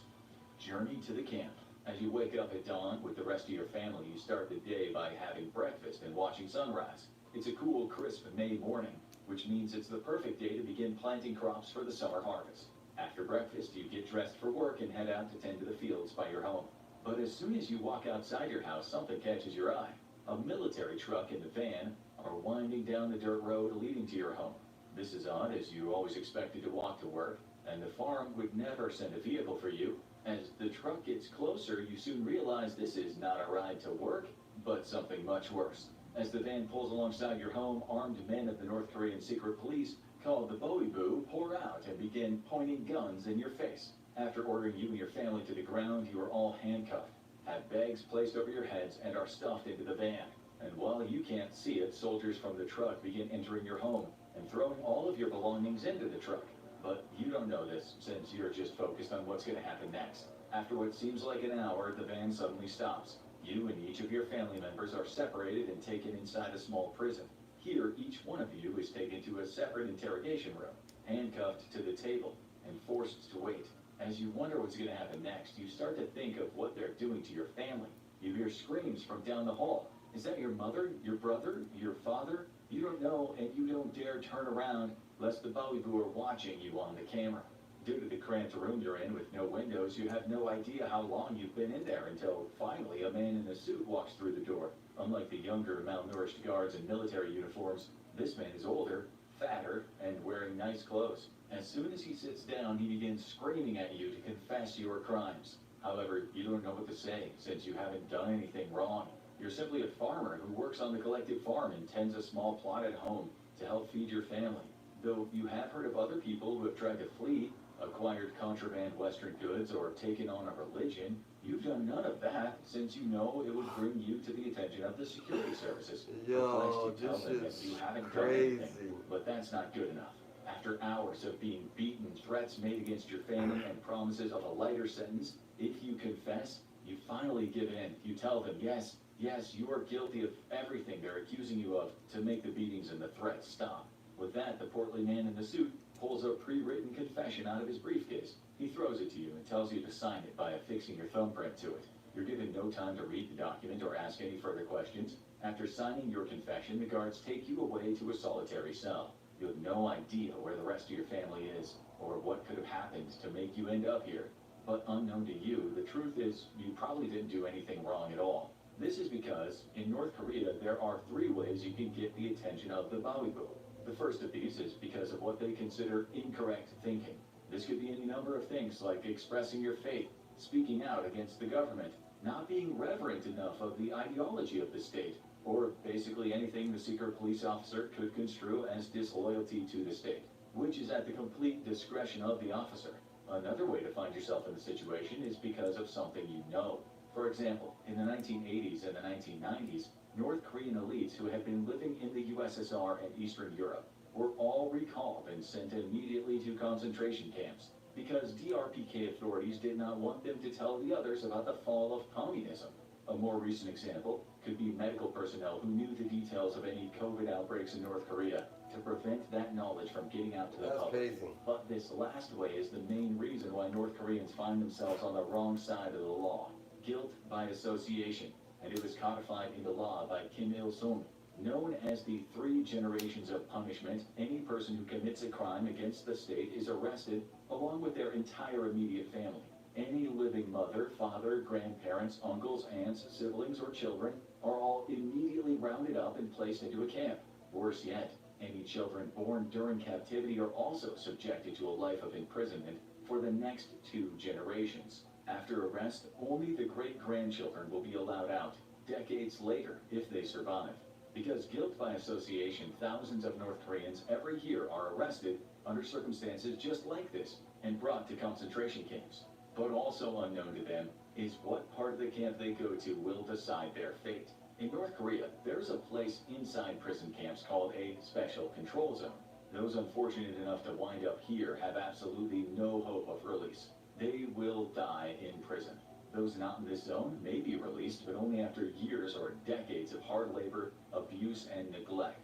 Journey to the camp. As you wake up at dawn with the rest of your family, you start the day by having breakfast and watching sunrise. It's a cool, crisp May morning, which means it's the perfect day to begin planting crops for the summer harvest. After breakfast, you get dressed for work and head out to tend to the fields by your home. But as soon as you walk outside your house, something catches your eye. A military truck and a van are winding down the dirt road leading to your home. This is odd, as you always expected to walk to work, and the farm would never send a vehicle for you. As the truck gets closer, you soon realize this is not a ride to work, but something much worse. As the van pulls alongside your home, armed men of the North Korean secret police, called the Boebu, pour out and begin pointing guns in your face. After ordering you and your family to the ground, you are all handcuffed, have bags placed over your heads, and are stuffed into the van. And while you can't see it, soldiers from the truck begin entering your home and throwing all of your belongings into the truck. But you don't know this, since you're just focused on what's going to happen next. After what seems like an hour, the van suddenly stops. You and each of your family members are separated and taken inside a small prison. Here, each one of you is taken to a separate interrogation room, handcuffed to the table, and forced to wait. As you wonder what's going to happen next, you start to think of what they're doing to your family. You hear screams from down the hall. Is that your mother, your brother, your father? You don't know, and you don't dare turn around, lest the Boebu are watching you on the camera. Due to the cramped room you're in with no windows, you have no idea how long you've been in there until finally a man in a suit walks through the door. Unlike the younger, malnourished guards in military uniforms, this man is older, fatter, and wearing nice clothes. As soon as he sits down, he begins screaming at you to confess your crimes. However, you don't know what to say, since you haven't done anything wrong. You're simply a farmer who works on the collective farm and tends a small plot at home to help feed your family. Though you have heard of other people who have tried to flee, acquired contraband Western goods, or taken on a religion, you've done none of that, since you know it would bring you to the attention of the security services. Yo, Perplexed, you tell this them that is you haven't crazy. done anything, but that's not good enough. After hours of being beaten, threats made against your family, and promises of a lighter sentence, if you confess, you finally give in. You tell them, yes, you are guilty of everything they're accusing you of, to make the beatings and the threats stop. With that, the portly man in the suit pulls a pre-written confession out of his briefcase. He throws it to you and tells you to sign it by affixing your thumbprint to it. You're given no time to read the document or ask any further questions. After signing your confession, the guards take you away to a solitary cell. You have no idea where the rest of your family is, or what could have happened to make you end up here. But unknown to you, the truth is, you probably didn't do anything wrong at all. This is because, in North Korea, there are 3 ways you can get the attention of the Boebu. The first of these is because of what they consider incorrect thinking. This could be any number of things, like expressing your faith, speaking out against the government, not being reverent enough of the ideology of the state, or basically anything the secret police officer could construe as disloyalty to the state, which is at the complete discretion of the officer. Another way to find yourself in the situation is because of something you know. For example, in the 1980s and the 1990s, North Korean elites who had been living in the USSR and Eastern Europe were all recalled and sent immediately to concentration camps, because DRPK authorities did not want them to tell the others about the fall of communism. A more recent example could be medical personnel who knew the details of any COVID outbreaks in North Korea to prevent that knowledge from getting out to the public. Crazy. But this last way is the main reason why North Koreans find themselves on the wrong side of the law. Guilt by association, and it was codified into law by Kim Il-sung. Known as the 3 generations of punishment, any person who commits a crime against the state is arrested along with their entire immediate family. Any living mother, father, grandparents, uncles, aunts, siblings, or children are all immediately rounded up and placed into a camp. Worse yet, any children born during captivity are also subjected to a life of imprisonment for the next 2 generations. After arrest, only the great-grandchildren will be allowed out, decades later, if they survive. Because guilt by association, thousands of North Koreans every year are arrested under circumstances just like this and brought to concentration camps. But also unknown to them is what part of the camp they go to will decide their fate. In North Korea, there's a place inside prison camps called a special control zone. Those unfortunate enough to wind up here have absolutely no hope of release. They will die in prison. Those not in this zone may be released, but only after years or decades of hard labor, abuse, and neglect.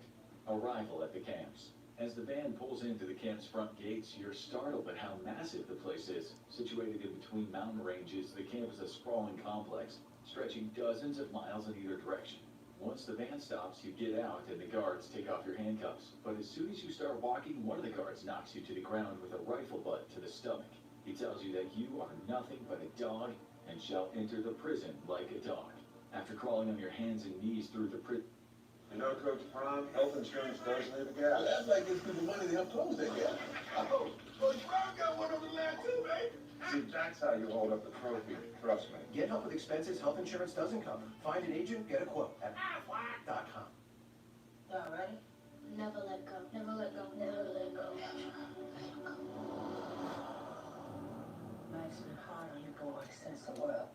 Arrival at the camps. As the van pulls into the camp's front gates, you're startled at how massive the place is. Situated in between mountain ranges, the camp is a sprawling complex, stretching dozens of miles in either direction. Once the van stops, you get out and the guards take off your handcuffs. But as soon as you start walking, one of the guards knocks you to the ground with a rifle butt to the stomach. He tells you that you are nothing but a dog and shall enter the prison like a dog. After crawling on your hands and knees through the prison. You know, Coach Prime, health insurance does leave a gap. That's like gives people money to help close that gap. Oh, Coach Brown got one on the lab too, man. See, that's how you hold up the trophy. Trust me. Get help with expenses health insurance doesn't cover. Find an agent, get a quote at afflac.com. Y'all ready? Never let go. Never let go. Never let go. Life's been hard on you boys since the world.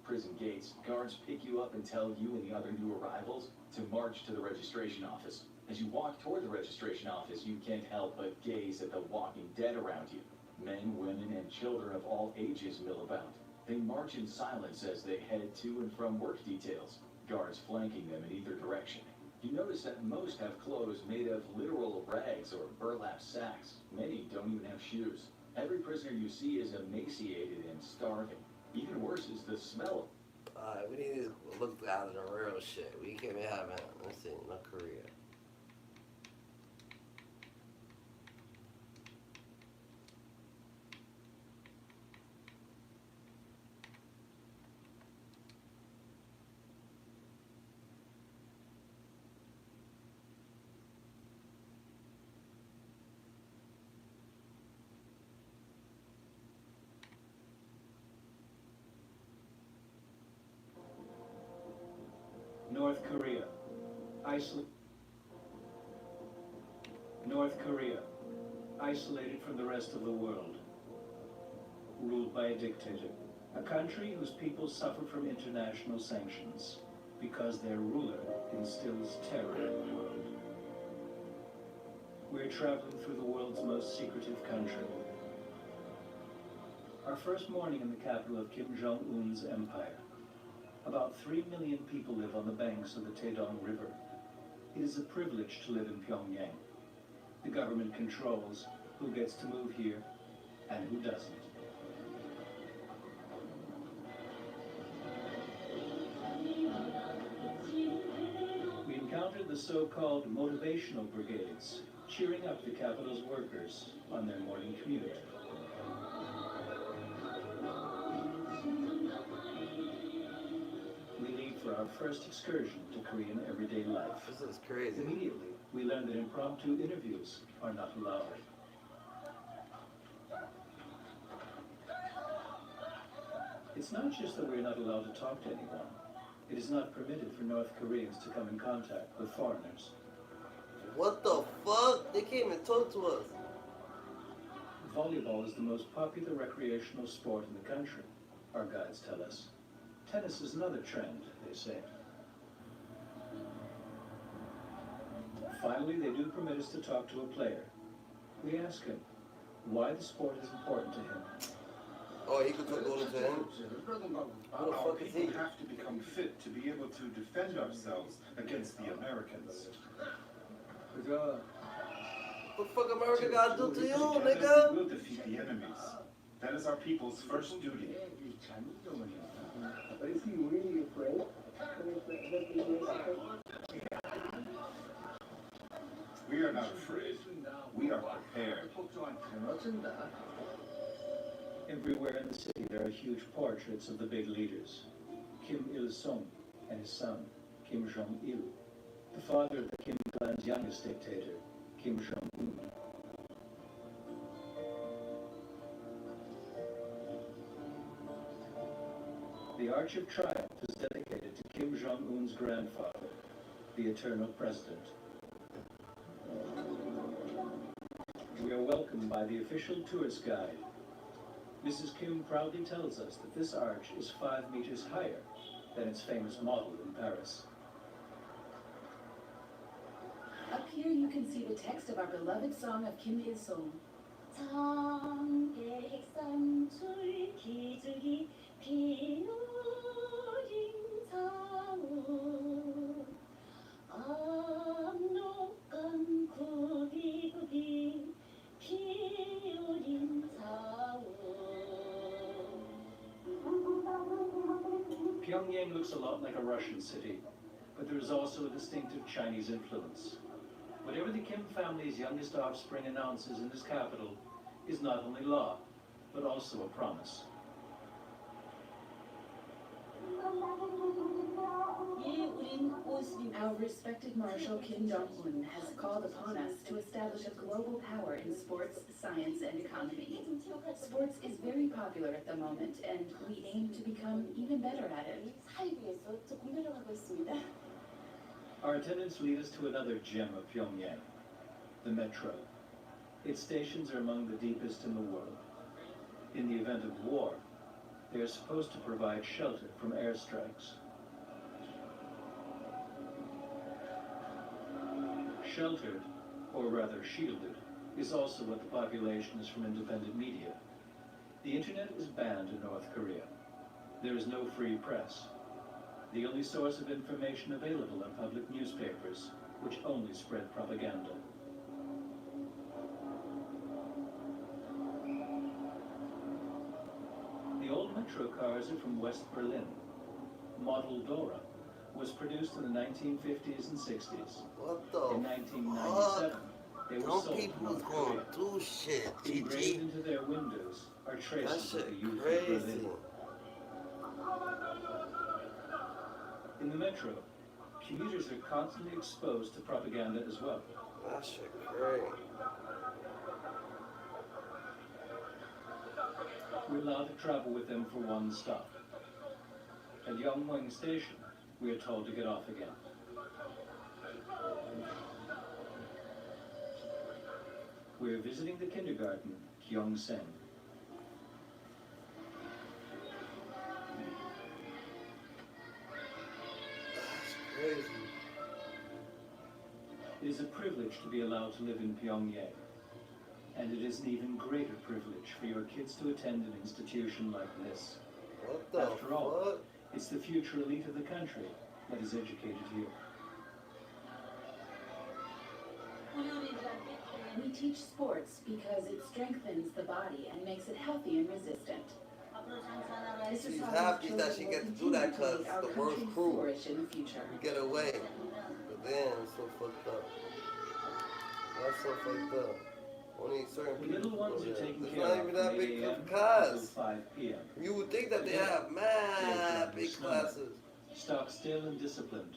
Prison gates, guards pick you up and tell you and the other new arrivals to march to the registration office. As you walk toward the registration office, you can't help but gaze at the walking dead around you. Men, women, and children of all ages mill about. They march in silence as they head to and from work details, guards flanking them in either direction. You notice that most have clothes made of literal rags or burlap sacks. Many don't even have shoes. Every prisoner you see is emaciated and starving. Even worse is the smell. Alright, we need to look out of the real shit. We can't be having, let's see, North Korea. North Korea. North Korea, isolated from the rest of the world, ruled by a dictator, a country whose people suffer from international sanctions because their ruler instills terror in the world. We're traveling through the world's most secretive country. Our first morning in the capital of Kim Jong-un's empire. About 3 million people live on the banks of the Taedong River. It is a privilege to live in Pyongyang. The government controls who gets to move here and who doesn't. We encountered the so-called motivational brigades, cheering up the capital's workers on their morning commute. For our first excursion to Korean everyday life. This is crazy. Immediately, we learned that impromptu interviews are not allowed. It's not just that we're not allowed to talk to anyone. It is not permitted for North Koreans to come in contact with foreigners. What the fuck? They came and talked to us. Volleyball is the most popular recreational sport in the country, our guides tell us. Tennis is another trend, they say. Finally, they do permit us to talk to a player. We ask him why the sport is important to him. Oh, he could talk to him? Our people have to become fit to be able to defend ourselves against the Americans. What the fuck America gotta do to you, Together, nigga? we'll defeat the enemies. That is our people's first duty. But is he really afraid? We are not afraid. We are prepared. Everywhere in the city, there are huge portraits of the big leaders. Kim Il-sung and his son, Kim Jong-il. The father of the Kim clan's youngest dictator, Kim Jong-un. March of Triumph is dedicated to Kim Jong-un's grandfather, the eternal president. We are welcomed by the official tourist guide. Mrs. Kim proudly tells us that this arch is 5 meters higher than its famous model in Paris. Up here you can see the text of our beloved song of Kim Il-sung. Pyongyang looks a lot like a Russian city, but there is also a distinctive Chinese influence. Whatever the Kim family's youngest offspring announces in this capital is not only law, but also a promise. Our respected Marshal Kim Jong-un has called upon us to establish a global power in sports, science, and economy. Sports is very popular at the moment, and we aim to become even better at it. Our attendants lead us to another gem of Pyongyang, the metro. Its stations are among the deepest in the world. In the event of war, they are supposed to provide shelter from airstrikes. Sheltered, or rather shielded, is also what the population is from independent media. The internet is banned in North Korea. There is no free press. The only source of information available are public newspapers, which only spread propaganda. The old metro cars are from West Berlin. Model Dora was produced in the 1950s and 60s. What the In 1997, they were sold to North Korea. Do shit, Engraved into their windows are traces of the youth of crazy. Berlin. In the metro, commuters are constantly exposed to propaganda as well. That shit great. We're allowed to travel with them for one stop. At Yongwang Station, we are told to get off again. We are visiting the kindergarten, Gyeongsang. Crazy. It is a privilege to be allowed to live in Pyongyang. And it is an even greater privilege for your kids to attend an institution like this. What the After all, fuck? it's the future elite of the country that is educated here. We teach sports because it strengthens the body and makes it healthy and resistant. She's happy that she gets to do that because the worst crew in the future. we get away. But then it's so fucked up. That's so fucked up. Only certain The people. little ones are taken It's care not of even that from big 8 a.m. of until cars. 5 p.m. You would think that they have mad big classes. Stock still and disciplined.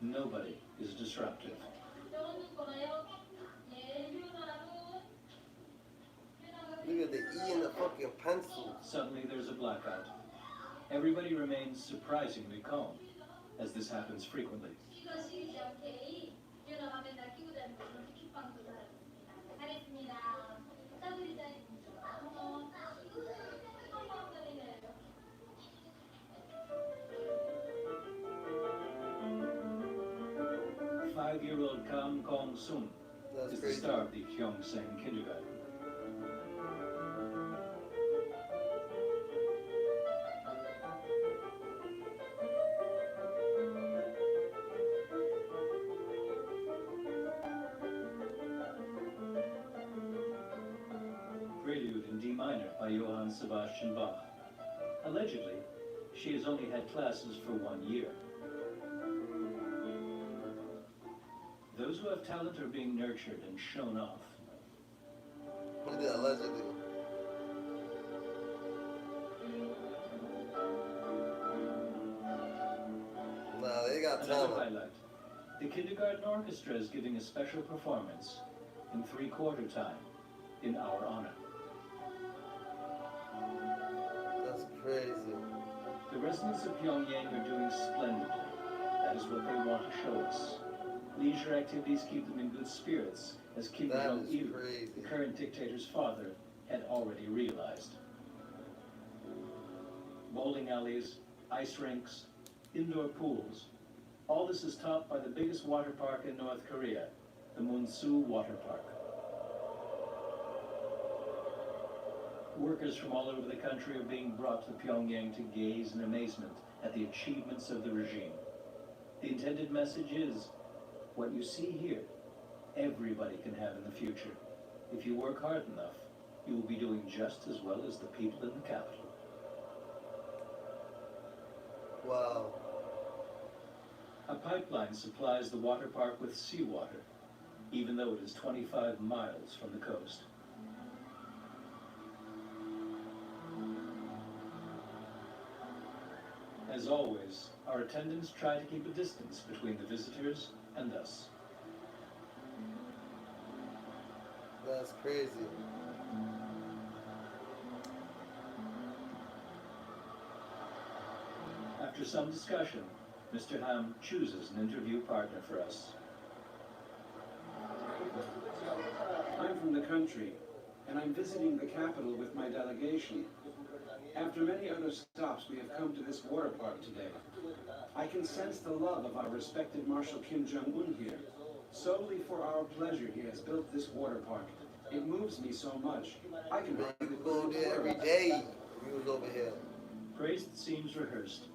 Nobody is disruptive. Look at the E in the fucking pencil. Suddenly there's a blackout. Everybody remains surprisingly calm, as this happens frequently. Five-year-old Kam Kong-sung is the star of the Gyeongsang kindergarten. Prelude in D minor by Johann Sebastian Bach. Allegedly, she has only had classes for 1 year. Those who have talent are being nurtured and shown off. Look at that, allegedly. Nah, they got Another talent. highlight. The kindergarten orchestra is giving a special performance in 3/4 time in our honor. That's crazy. The residents of Pyongyang are doing splendidly. That is what they want to show us. Leisure activities keep them in good spirits, as Kim Jong-il, the current dictator's father, had already realized. Bowling alleys, ice rinks, indoor pools. All this is topped by the biggest water park in North Korea, the Munsu Water Park. Workers from all over the country are being brought to Pyongyang to gaze in amazement at the achievements of the regime. The intended message is, what you see here, everybody can have in the future. If you work hard enough, you will be doing just as well as the people in the capital. Wow. A pipeline supplies the water park with seawater, even though it is 25 miles from the coast. As always, our attendants try to keep a distance between the visitors and us. That's crazy. After some discussion, Mr. Ham chooses an interview partner for us. I'm from the country, and I'm visiting the capital with my delegation. After many other stops, we have come to this water park today. I can sense the love of our respected Marshal Kim Jong-un here. Solely for our pleasure, he has built this water park. It moves me so much. I can hardly go there every day. He was over here. Praise that seems rehearsed.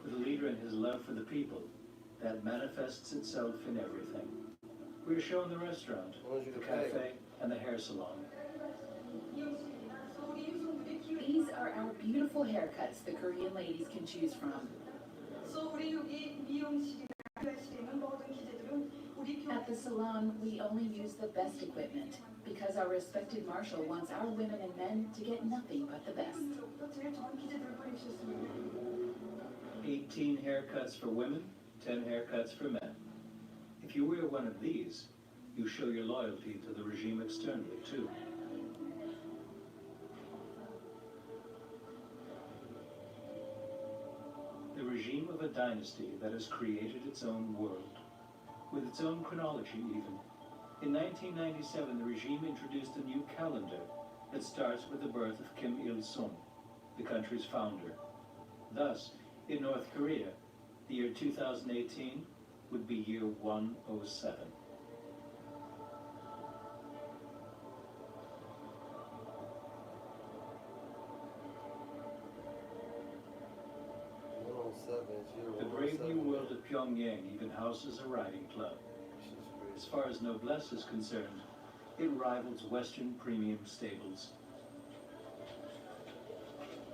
For the leader and his love for the people, that manifests itself in everything. We are shown the restaurant, the cafe, and the hair salon. These are our beautiful haircuts the Korean ladies can choose from. At the salon, we only use the best equipment because our respected marshal wants our women and men to get nothing but the best. 18 haircuts for women, 10 haircuts for men. If you wear one of these, you show your loyalty to the regime externally, too. The regime of a dynasty that has created its own world, with its own chronology even. In 1997, the regime introduced a new calendar that starts with the birth of Kim Il-sung, the country's founder. Thus, in North Korea, the year 2018 would be year 107. The brave new world of Pyongyang even houses a riding club. As far as noblesse is concerned, it rivals Western premium stables.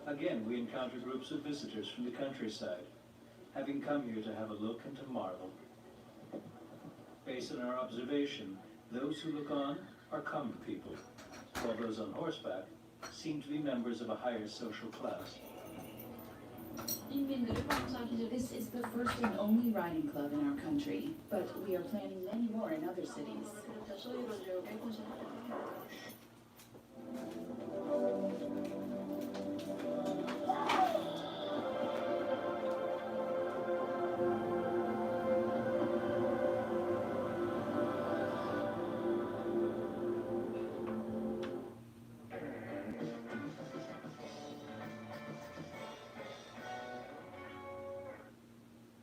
Again, we encounter groups of visitors from the countryside, having come here to have a look and to marvel. Based on our observation, those who look on are common people, while those on horseback seem to be members of a higher social class. This is the first and only riding club in our country, but we are planning many more in other cities.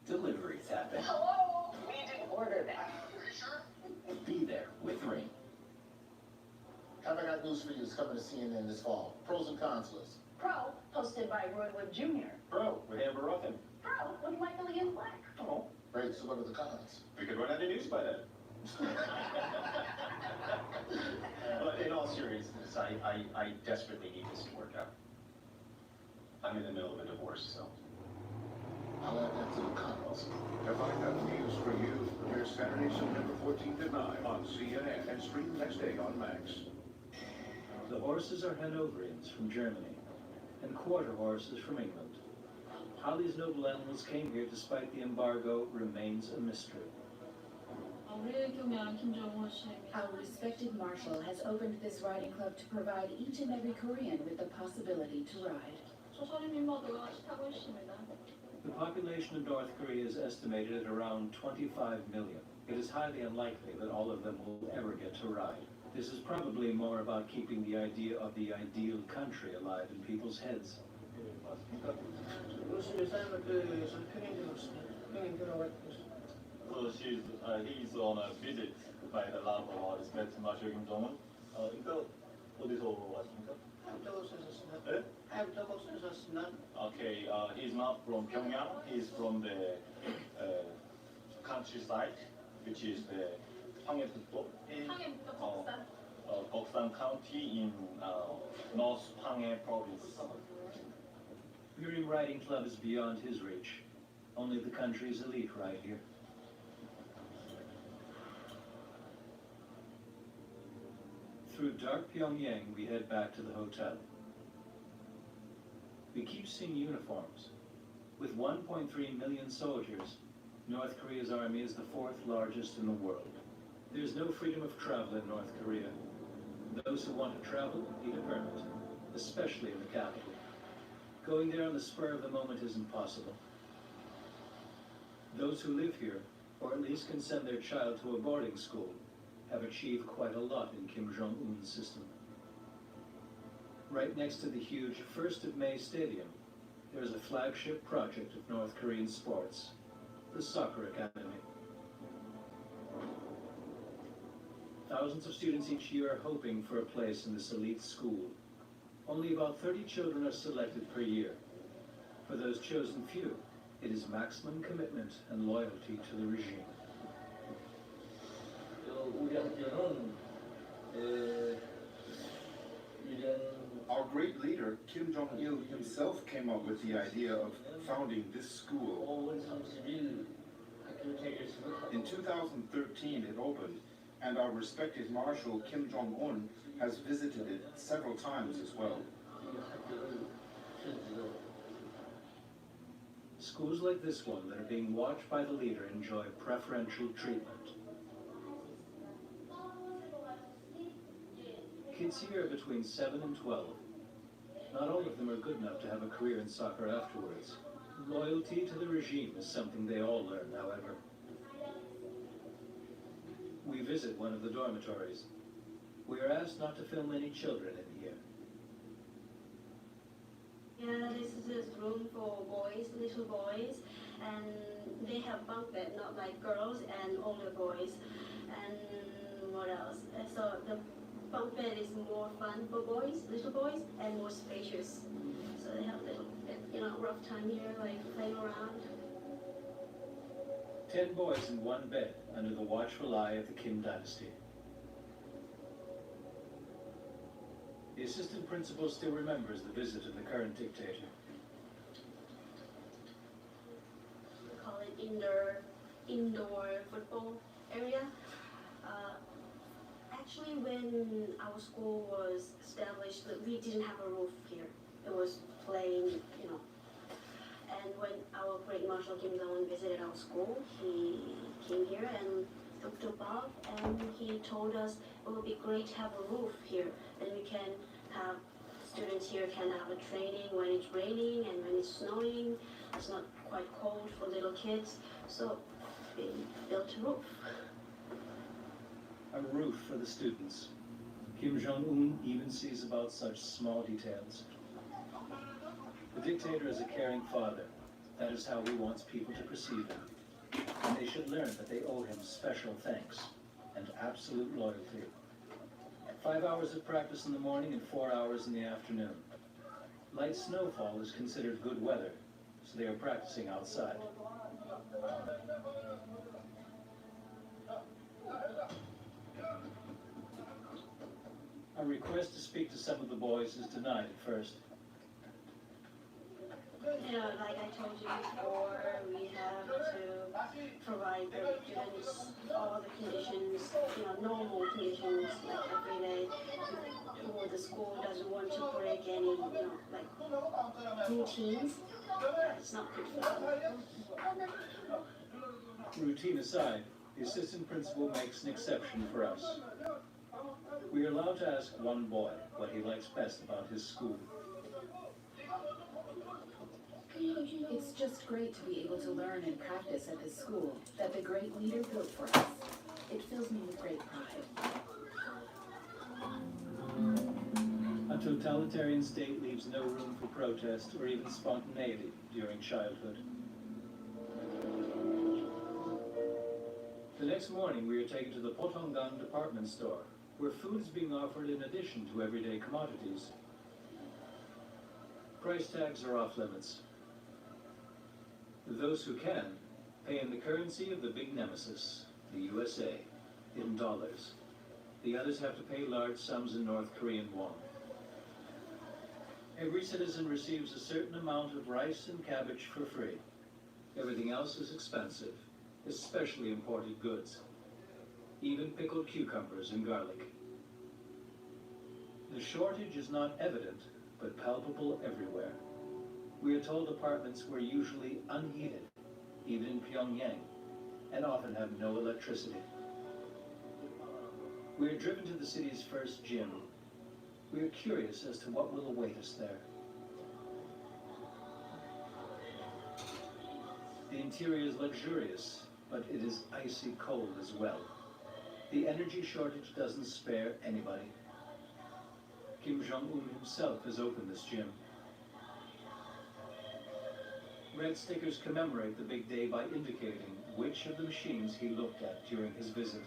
Deliveries happen. Hello? We didn't order that. Are you sure? Be there with Ring. Have I got news for you? It's coming to CNN this fall. Pros and cons list. Pro, hosted by Roy Wood Jr. Bro, with Amber Ruffin. Pro, with Michael Ian Black. Oh. Great, so what are the cons? We could run out of news by then. But in all seriousness, I desperately need this to work out. I'm in the middle of a divorce, so. I'll add that to the cons. To find out news for you, premieres Saturday, September 14th at 9 on CNN and stream next day on Max. The horses are Hanoverians from Germany, and quarter horses from England. How these noble animals came here despite the embargo remains a mystery. Our respected marshal has opened this riding club to provide each and every Korean with the possibility to ride. 저 서린 멤버들과 타고 있습니다. The population of North Korea is estimated at around 25 million. It is highly unlikely that all of them will ever get to ride. This is probably more about keeping the idea of the ideal country alive in people's heads. So he's on a visit by the lab of respect Marshal Kim Jong-un. 그러니까 어디서 왔습니까? 네? Okay, he's not from Pyongyang. He's from the countryside, which is the 황해북도 in Goksan County in North Hwanghae Province. Miriam Riding Club is beyond his reach. Only the country's elite ride here. Through dark Pyongyang, we head back to the hotel. We keep seeing uniforms. With 1.3 million soldiers, North Korea's army is the fourth largest in the world. There's no freedom of travel in North Korea. Those who want to travel need a permit, especially in the capital. Going there on the spur of the moment is impossible. Those who live here, or at least can send their child to a boarding school, have achieved quite a lot in Kim Jong-un's system. Right next to the huge 1st of May Stadium, there is a flagship project of North Korean sports, the Soccer Academy. Thousands of students each year are hoping for a place in this elite school. Only about 30 children are selected per year. For those chosen few, it is maximum commitment and loyalty to the regime. Our great leader, Kim Jong-il himself came up with the idea of founding this school. In 2013 it opened, and our respected Marshal Kim Jong-un has visited it several times as well. Schools like this one that are being watched by the leader enjoy preferential treatment. Kids here are between 7 and 12. Not all of them are good enough to have a career in soccer afterwards. Loyalty to the regime is something they all learn, however. We visit one of the dormitories. We are asked not to film any children in here. Yeah, this is a room for boys, little boys, and they have bunk bed, not like girls and older boys. And what else? So the bunk bed is more fun for boys, little boys, and more spacious. So they have a little bit, rough time here, like playing around. 10 boys in one bed under the watchful eye of the Kim dynasty. The assistant principal still remembers the visit of the current dictator. We call it indoor football area. Actually, when our school was established, we didn't have a roof here. It was plain, And when our great Marshal Kim Jong-un visited our school, he came here and looked above, and he told us it would be great to have a roof here. Then we can have students here can have a training when it's raining and when it's snowing. It's not quite cold for little kids, so we built a roof. A roof for the students. Kim Jong-un even sees about such small details. The dictator is a caring father. That is how he wants people to perceive him. And they should learn that they owe him special thanks and absolute loyalty. 5 hours of practice in the morning and 4 hours in the afternoon. Light snowfall is considered good weather, so they are practicing outside. A request to speak to some of the boys is denied at first. Like I told you before, we have to provide the students all the conditions, normal conditions, like every day. Or the school doesn't want to break any, routines. It's not good for them. Routine aside, the assistant principal makes an exception for us. We are allowed to ask one boy what he likes best about his school. It's just great to be able to learn and practice at this school that the great leader built for us. It fills me with great pride. A totalitarian state leaves no room for protest or even spontaneity during childhood. The next morning, we are taken to the Pyongyang department store, where food is being offered in addition to everyday commodities. Price tags are off limits. Those who can pay in the currency of the big nemesis, the USA, in dollars. The others have to pay large sums in North Korean won. Every citizen receives a certain amount of rice and cabbage for free. Everything else is expensive, especially imported goods, even pickled cucumbers and garlic. The shortage is not evident, but palpable everywhere. We are told apartments were usually unheated, even in Pyongyang, and often have no electricity. We are driven to the city's first gym. We are curious as to what will await us there. The interior is luxurious, but it is icy cold as well. The energy shortage doesn't spare anybody. Kim Jong-un himself has opened this gym. Red stickers commemorate the big day by indicating which of the machines he looked at during his visit.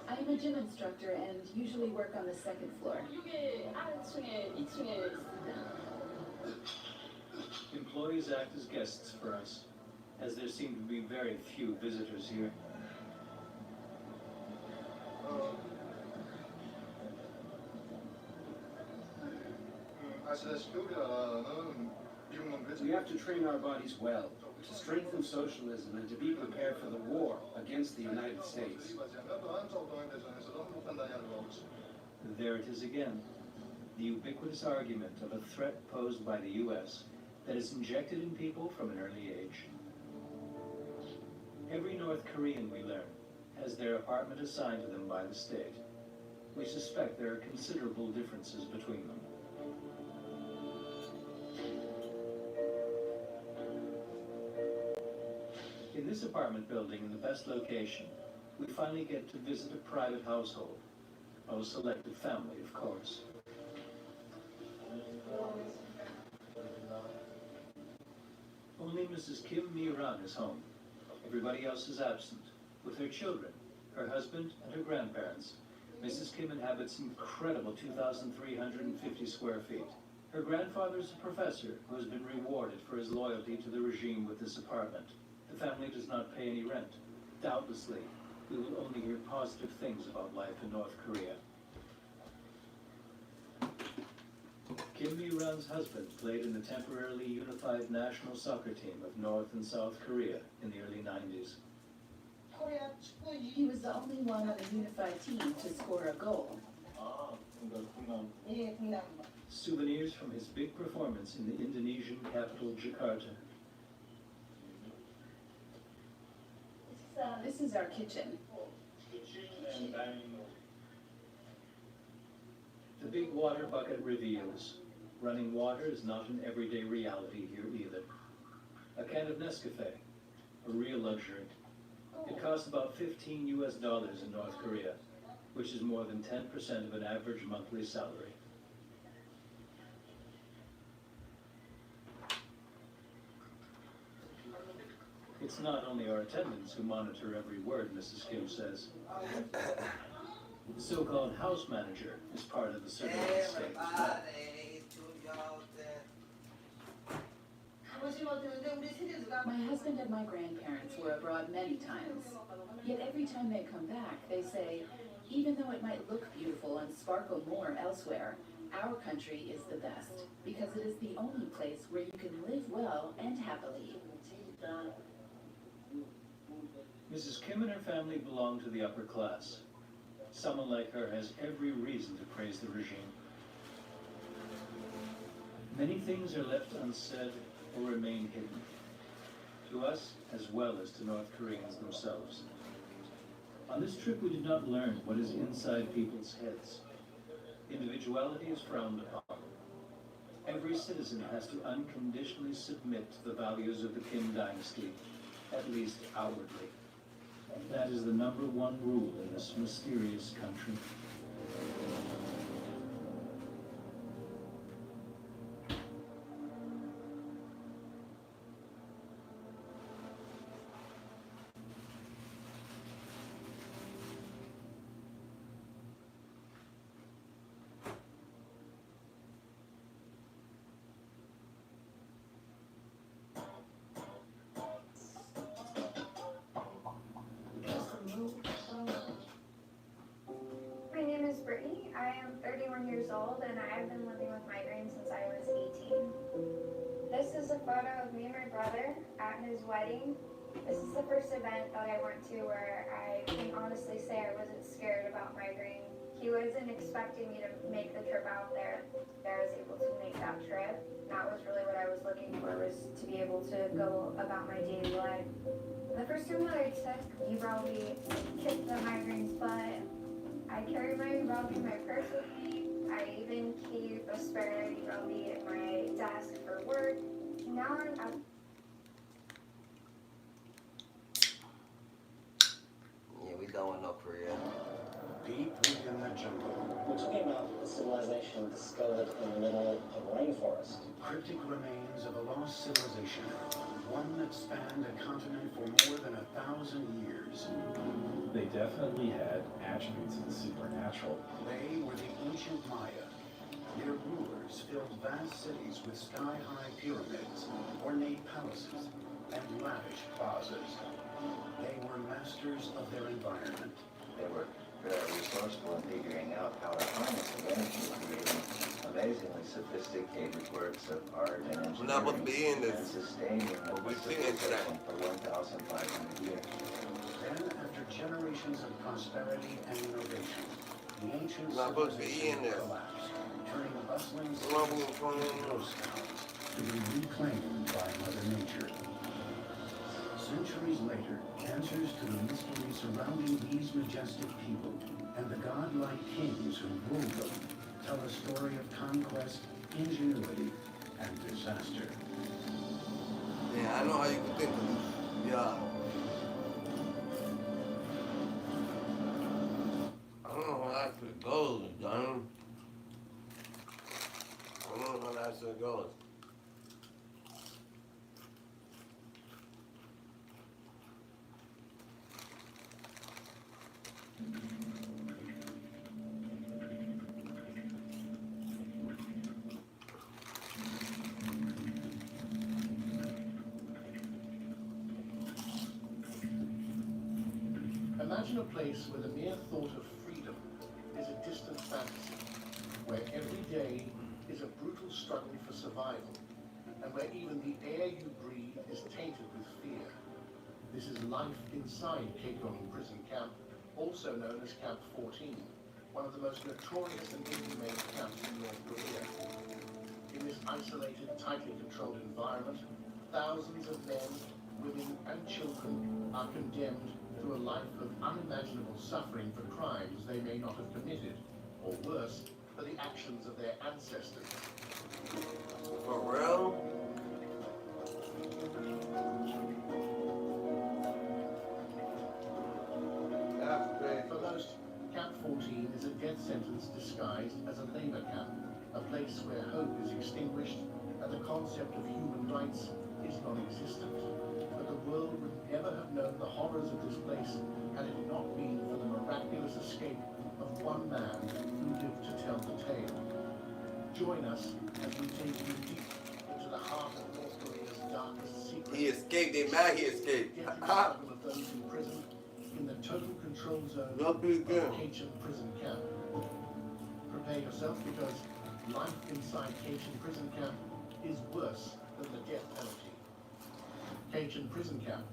I am a gym instructor and usually work on the second floor. Employees act as guests for us, as there seem to be very few visitors here. We have to train our bodies well, to strengthen socialism and to be prepared for the war against the United States. There it is again, the ubiquitous argument of a threat posed by the U.S. that is injected in people from an early age. Every North Korean, we learn, has their apartment assigned to them by the state. We suspect there are considerable differences between them. In this apartment building, in the best location, we finally get to visit a private household. A selected family, of course. Only Mrs. Kim Mi-ran is home. Everybody else is absent. With her children, her husband, and her grandparents, Mrs. Kim inhabits incredible 2,350 square feet. Her grandfather is a professor who has been rewarded for his loyalty to the regime with this apartment. The family does not pay any rent. Doubtlessly, we will only hear positive things about life in North Korea. Kim Mi-ran's husband played in the temporarily unified national soccer team of North and South Korea in the early 90s. He was the only one on the unified team to score a goal. Souvenirs from his big performance in the Indonesian capital, Jakarta. This is our kitchen. The big water bucket reveals running water is not an everyday reality here either. A can of Nescafe, a real luxury. It costs about $15 US in North Korea, which is more than 10% of an average monthly salary. It's not only our attendants who monitor every word, Mrs. Kim says. The so-called house manager is part of the surveillance state as well. My husband and my grandparents were abroad many times. Yet every time they come back, they say, even though it might look beautiful and sparkle more elsewhere, our country is the best, because it is the only place where you can live well and happily. Mrs. Kim and her family belong to the upper class. Someone like her has every reason to praise the regime. Many things are left unsaid or remain hidden, to us as well as to North Koreans themselves. On this trip, we did not learn what is inside people's heads. Individuality is frowned upon. Every citizen has to unconditionally submit to the values of the Kim dynasty, at least outwardly. That is the #1 rule in this mysterious country. My name is Brittany. I am 31 years old and I have been living with migraine since I was 18. This is a photo of me and my brother at his wedding. This is the first event that I went to where I can honestly say I wasn't scared about migraine. He wasn't expecting me to make the trip out there. I was able to make that trip. That was really what I was looking for, was to be able to go about my daily life. The first time that I took, you probably kicked the migraine's butt. I carry my Uvalde in my purse with me. I even keep a spare Uvalde at my desk for work. Now I'm out. Yeah, we done with North Korea. Deep within the jungle. We're talking about a civilization discovered in the middle of a rainforest. Cryptic remains of a lost civilization. One that spanned a continent for more than 1,000 years. They definitely had attributes of the supernatural. They were the ancient Maya. Their rulers filled vast cities with sky-high pyramids, ornate palaces, and lavish plazas. They were masters of their environment. They were very resourceful in figuring out how to harness the energy, creating amazingly sophisticated works of art and engineering, and sustaining a civilization for 1,500 years. Then, after generations of prosperity and innovation, the ancient civilization collapsed, turning a bustling city into ghost towns to be reclaimed by Mother Nature. Centuries later, answers to the mystery surrounding these majestic people and the godlike kings who ruled them tell a story of conquest, ingenuity, and disaster. Yeah, I know how you can think of this. Yeah. I don't know how that shit goes, Johnny. I don't know how that shit goes. Imagine a place where the mere thought of freedom is a distant fantasy, where every day is a brutal struggle for survival, and where even the air you breathe is tainted with fear. This is life inside Pyongyang prison camp, also known as Camp 14, one of the most notorious and inhumane camps in North Korea. In this isolated, tightly controlled environment, thousands of men, women, and children are condemned to a life of unimaginable suffering for crimes they may not have committed, or worse, for the actions of their ancestors. For real? For most, Camp 14 is a death sentence disguised as a labor camp, a place where hope is extinguished and the concept of human rights is non-existent. But the world would never have known the horrors of this place had it not been for the miraculous escape of one man who lived to tell the tale. Join us as we take you deep into the heart of North Korea's darkest secrets. He escaped, they mad he escaped. Struggle of those imprisoned in the total control zone of Kachin prison camp. Prepare yourself because life inside Kachin prison camp is worse than the death penalty. Kachin prison camp,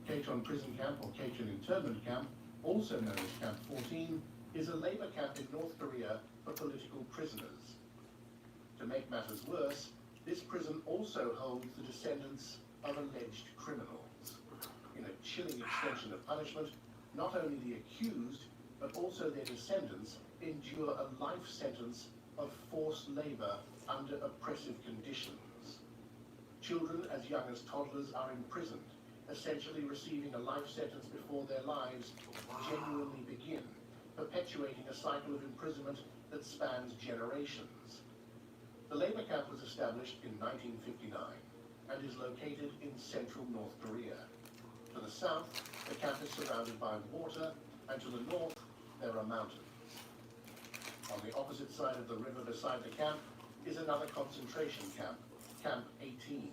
Kachin prison camp or Kachin internment camp, also known as Camp 14, is a labor camp in North Korea for political prisoners. To make matters worse, this prison also holds the descendants of alleged criminals. In a chilling extension of punishment, not only the accused, but also their descendants endure a life sentence of forced labor under oppressive conditions. Children as young as toddlers are imprisoned, essentially receiving a life sentence before their lives genuinely begin, perpetuating a cycle of imprisonment that spans generations. The labor camp was established in 1959 and is located in central North Korea. To the south, the camp is surrounded by water, and to the north, there are mountains. On the opposite side of the river beside the camp is another concentration camp, Camp 18,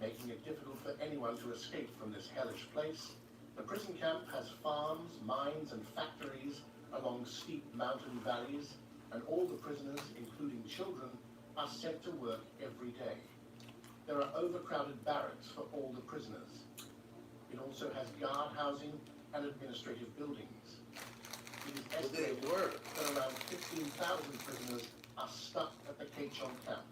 making it difficult for anyone to escape from this hellish place. The prison camp has farms, mines, and factories along steep mountain valleys, and all the prisoners, including children, are sent to work every day. There are overcrowded barracks for all the prisoners. It also has guard housing and administrative buildings. It is estimated that around 15,000 prisoners are stuck at the Kaechon camp.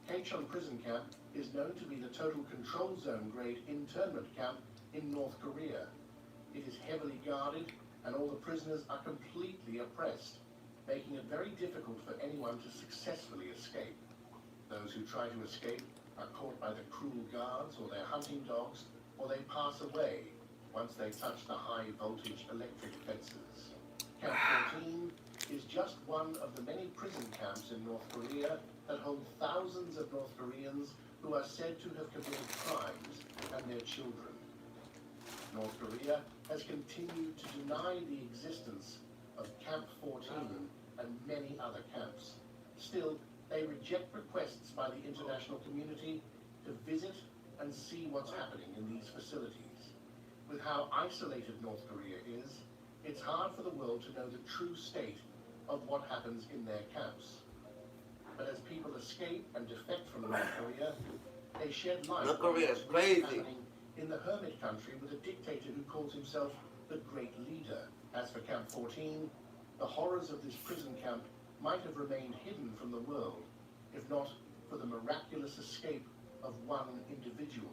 Kaechon prison camp is known to be the total control zone grade internment camp in North Korea. It is heavily guarded and all the prisoners are completely oppressed, making it very difficult for anyone to successfully escape. Those who try to escape are caught by the cruel guards or their hunting dogs, or they pass away once they touch the high voltage electric fences. Camp 14 is just one of the many prison camps in North Korea that hold thousands of North Koreans who are said to have committed crimes and their children. North Korea has continued to deny the existence of Camp 14 and many other camps. Still, they reject requests by the international community to visit and see what's happening in these facilities. With how isolated North Korea is, it's hard for the world to know the true state of what happens in their camps. But as people escape and defect from North Korea, they shed light North on Korea is what's really crazy. happening in the hermit country with a dictator who calls himself the Great Leader. As for Camp 14, the horrors of this prison camp might have remained hidden from the world, if not for the miraculous escape of one individual.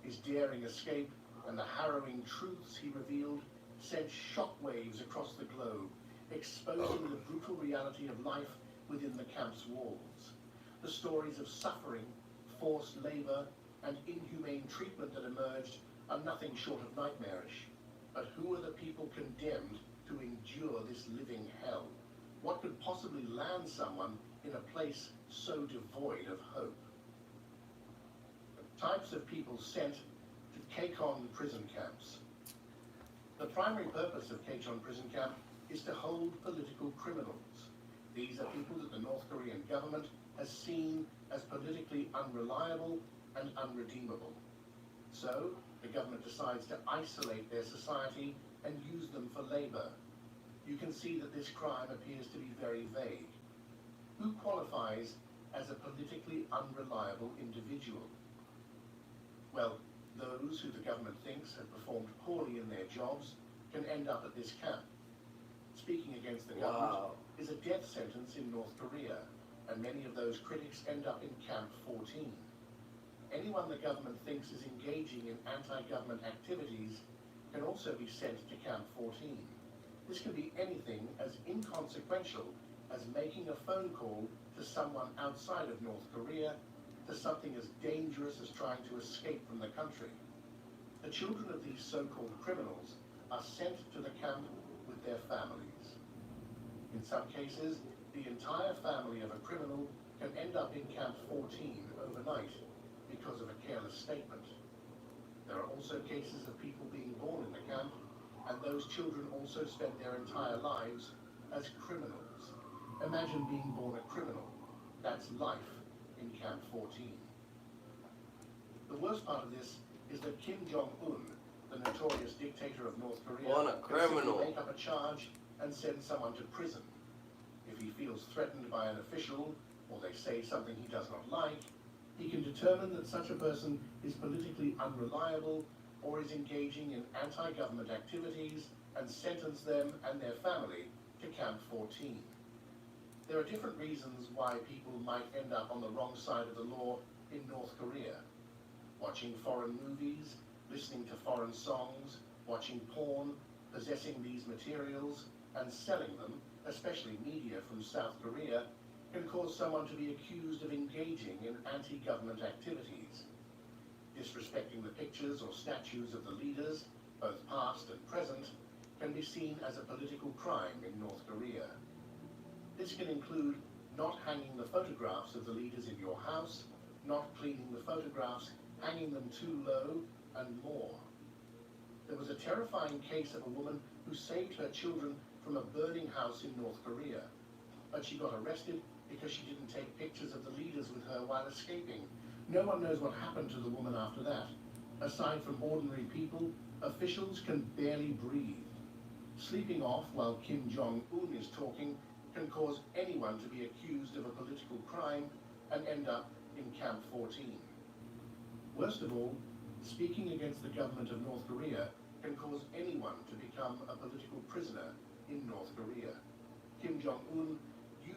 His daring escape and the harrowing truths he revealed sent shockwaves across the globe, exposing the brutal reality of life within the camp's walls. The stories of suffering, forced labor, and inhumane treatment that emerged are nothing short of nightmarish. But who are the people condemned to endure this living hell? What could possibly land someone in a place so devoid of hope? Types of people sent to Kaechon prison camps. The primary purpose of Kaechon prison camp is to hold political criminals. These are people that the North Korean government has seen as politically unreliable and unredeemable. So, the government decides to isolate their society and use them for labor. You can see that this crime appears to be very vague. Who qualifies as a politically unreliable individual? Well, those who the government thinks have performed poorly in their jobs can end up at this camp. Speaking against the government is a death sentence in North Korea, and many of those critics end up in Camp 14. Anyone the government thinks is engaging in anti-government activities can also be sent to Camp 14. This can be anything as inconsequential as making a phone call to someone outside of North Korea, to something as dangerous as trying to escape from the country. The children of these so-called criminals are sent to the camp with their families. In some cases, the entire family of a criminal can end up in Camp 14 overnight because of a careless statement. There are also cases of people being born in the camp, and those children also spend their entire lives as criminals. Imagine being born a criminal. That's life in Camp 14. The worst part of this is that Kim Jong-un, the notorious dictator of North Korea, Born a criminal. can simply make up a charge and send someone to prison. If he feels threatened by an official, or they say something he does not like, he can determine that such a person is politically unreliable or is engaging in anti-government activities and sentence them and their family to Camp 14. There are different reasons why people might end up on the wrong side of the law in North Korea. Watching foreign movies, listening to foreign songs, watching porn, possessing these materials, and selling them, especially media from South Korea, can cause someone to be accused of engaging in anti-government activities. Disrespecting the pictures or statues of the leaders, both past and present, can be seen as a political crime in North Korea. This can include not hanging the photographs of the leaders in your house, not cleaning the photographs, hanging them too low, and more. There was a terrifying case of a woman who saved her children from a burning house in North Korea, but she got arrested because she didn't take pictures of the leaders with her while escaping. No one knows what happened to the woman after that. Aside from ordinary people, officials can barely breathe. Sleeping off while Kim Jong-un is talking can cause anyone to be accused of a political crime and end up in Camp 14. Worst of all, speaking against the government of North Korea can cause anyone to become a political prisoner in North Korea. Kim Jong-un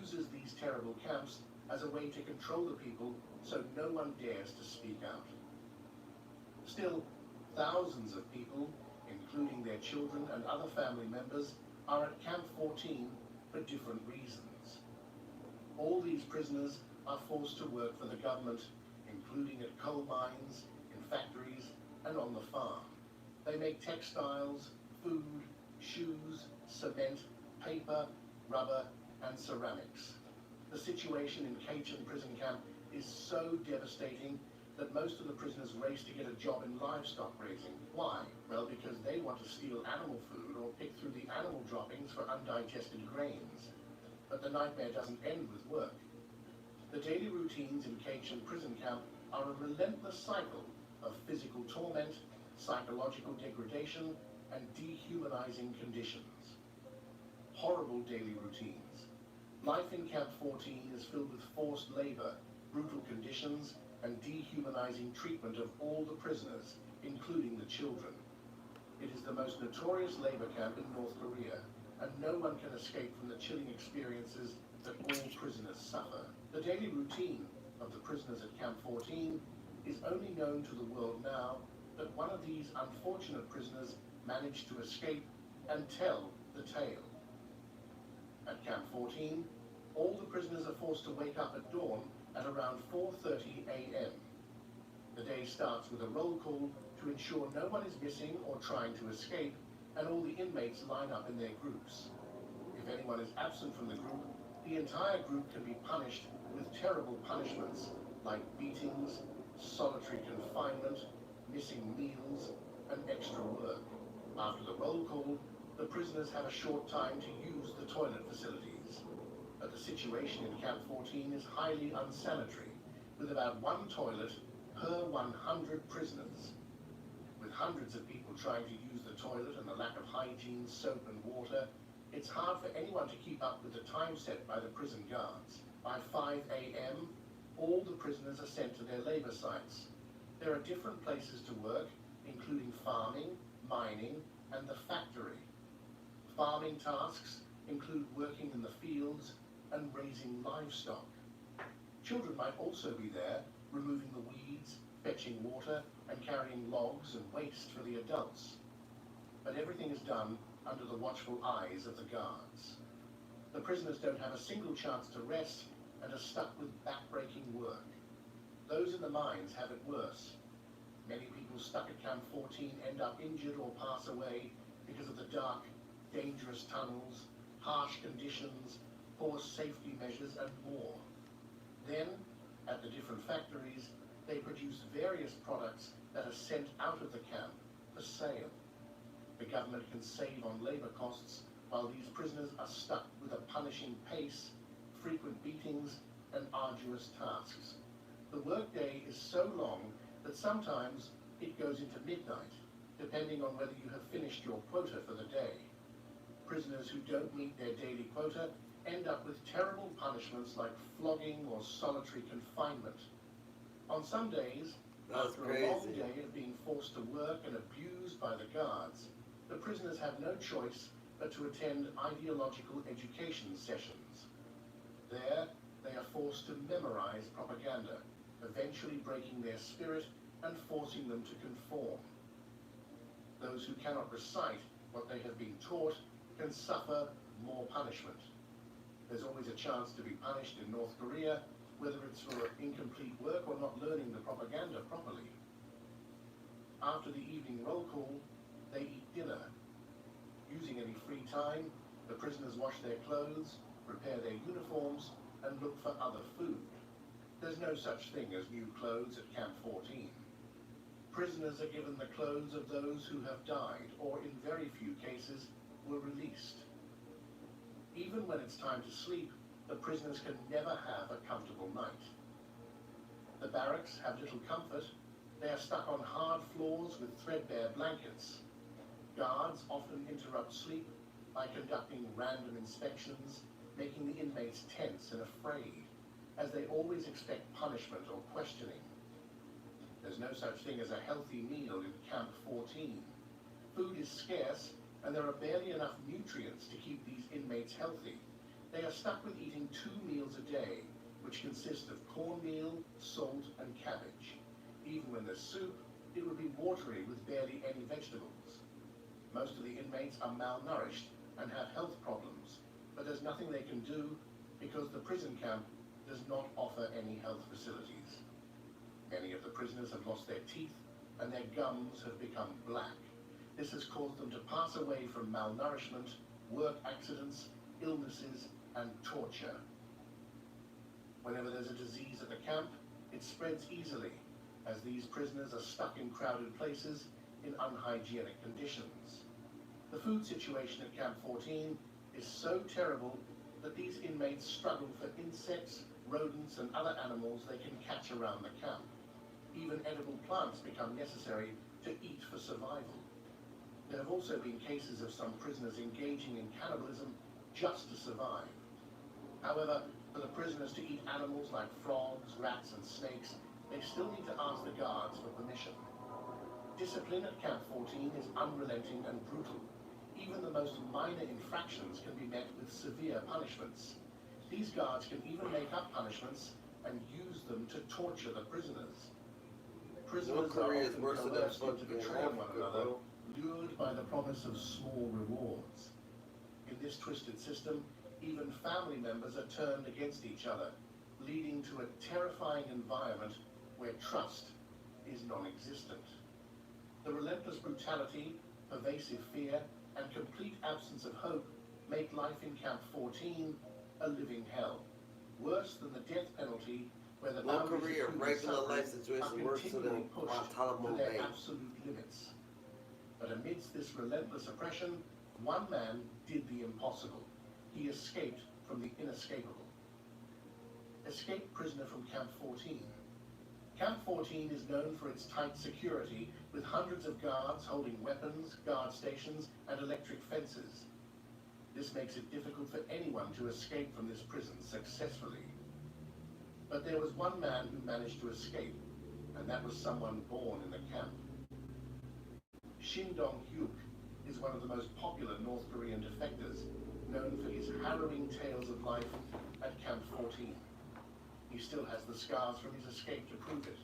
uses these terrible camps as a way to control the people so no one dares to speak out. Still, thousands of people, including their children and other family members, are at Camp 14 for different reasons. All these prisoners are forced to work for the government, including at coal mines, in factories, and on the farm. They make textiles, food, shoes, cement, paper, rubber, and ceramics. The situation in Kachin prison camp is so devastating that most of the prisoners race to get a job in livestock raising. Why? Well, because they want to steal animal food or pick through the animal droppings for undigested grains. But the nightmare doesn't end with work. The daily routines in Kachin prison camp are a relentless cycle of physical torment, psychological degradation, and dehumanizing conditions. Horrible daily routines. Life in Camp 14 is filled with forced labor, brutal conditions, and dehumanizing treatment of all the prisoners, including the children. It is the most notorious labor camp in North Korea, and no one can escape from the chilling experiences that all prisoners suffer. The daily routine of the prisoners at Camp 14 is only known to the world now that one of these unfortunate prisoners managed to escape and tell the tale. At Camp 14, all the prisoners are forced to wake up at dawn at around 4:30 a.m. The day starts with a roll call to ensure no one is missing or trying to escape, and all the inmates line up in their groups. If anyone is absent from the group, the entire group can be punished with terrible punishments like beatings, solitary confinement, missing meals, and extra work. After the roll call, the prisoners have a short time to use the toilet facilities. But the situation in Camp 14 is highly unsanitary, with about one toilet per 100 prisoners. With hundreds of people trying to use the toilet and the lack of hygiene, soap and water, it's hard for anyone to keep up with the time set by the prison guards. By 5 a.m., all the prisoners are sent to their labor sites. There are different places to work, including farming, mining, and the factory. Farming tasks include working in the fields and raising livestock. Children might also be there, removing the weeds, fetching water, and carrying logs and waste for the adults. But everything is done under the watchful eyes of the guards. The prisoners don't have a single chance to rest and are stuck with back-breaking work. Those in the mines have it worse. Many people stuck at Camp 14 end up injured or pass away because of the dark, dangerous tunnels, harsh conditions, poor safety measures, and more. Then, at the different factories, they produce various products that are sent out of the camp for sale. The government can save on labor costs while these prisoners are stuck with a punishing pace, frequent beatings, and arduous tasks. The workday is so long that sometimes it goes into midnight, depending on whether you have finished your quota for the day. Prisoners who don't meet their daily quota end up with terrible punishments like flogging or solitary confinement. On some days, after a long day of being forced to work and abused by the guards, the prisoners have no choice but to attend ideological education sessions. There, they are forced to memorize propaganda, eventually breaking their spirit and forcing them to conform. Those who cannot recite what they have been taught can suffer more punishment. There's always a chance to be punished in North Korea, whether it's for incomplete work or not learning the propaganda properly. After the evening roll call, they eat dinner. Using any free time, the prisoners wash their clothes, prepare their uniforms, and look for other food. There's no such thing as new clothes at Camp 14. Prisoners are given the clothes of those who have died, or in very few cases, were released. Even when it's time to sleep, the prisoners can never have a comfortable night. The barracks have little comfort. They are stuck on hard floors with threadbare blankets. Guards often interrupt sleep by conducting random inspections, making the inmates tense and afraid, as they always expect punishment or questioning. There's no such thing as a healthy meal in Camp 14. Food is scarce, and there are barely enough nutrients to keep these inmates healthy. They are stuck with eating 2 meals a day, which consist of cornmeal, salt, and cabbage. Even when there's soup, it would be watery with barely any vegetables. Most of the inmates are malnourished and have health problems, but there's nothing they can do because the prison camp does not offer any health facilities. Many of the prisoners have lost their teeth and their gums have become black. This has caused them to pass away from malnourishment, work accidents, illnesses, and torture. Whenever there's a disease at the camp, it spreads easily, as these prisoners are stuck in crowded places in unhygienic conditions. The food situation at Camp 14 is so terrible that these inmates struggle for insects, rodents, and other animals they can catch around the camp. Even edible plants become necessary to eat for survival. There have also been cases of some prisoners engaging in cannibalism just to survive. However, for the prisoners to eat animals like frogs, rats, and snakes, they still need to ask the guards for permission. Discipline at Camp 14 is unrelenting and brutal. Even the most minor infractions can be met with severe punishments. These guards can even make up punishments and use them to torture the prisoners. Prisoners are often coerced into betraying one another, lured by the promise of small rewards. In this twisted system, even family members are turned against each other, leading to a terrifying environment where trust is non-existent. The relentless brutality, pervasive fear, and complete absence of hope make life in Camp 14 a living hell, worse than the death penalty, where the North boundaries Korea, of human regular life suffering situation are worse than continually pushed Guantanamo to their Bay. absolute limits. But amidst this relentless oppression, one man did the impossible. He escaped from the inescapable. Escaped prisoner from Camp 14. Camp 14 is known for its tight security, with hundreds of guards holding weapons, guard stations, and electric fences. This makes it difficult for anyone to escape from this prison successfully. But there was one man who managed to escape, and that was someone born in the camp. Shin Dong-hyuk is one of the most popular North Korean defectors, known for his harrowing tales of life at Camp 14. He still has the scars from his escape to prove it.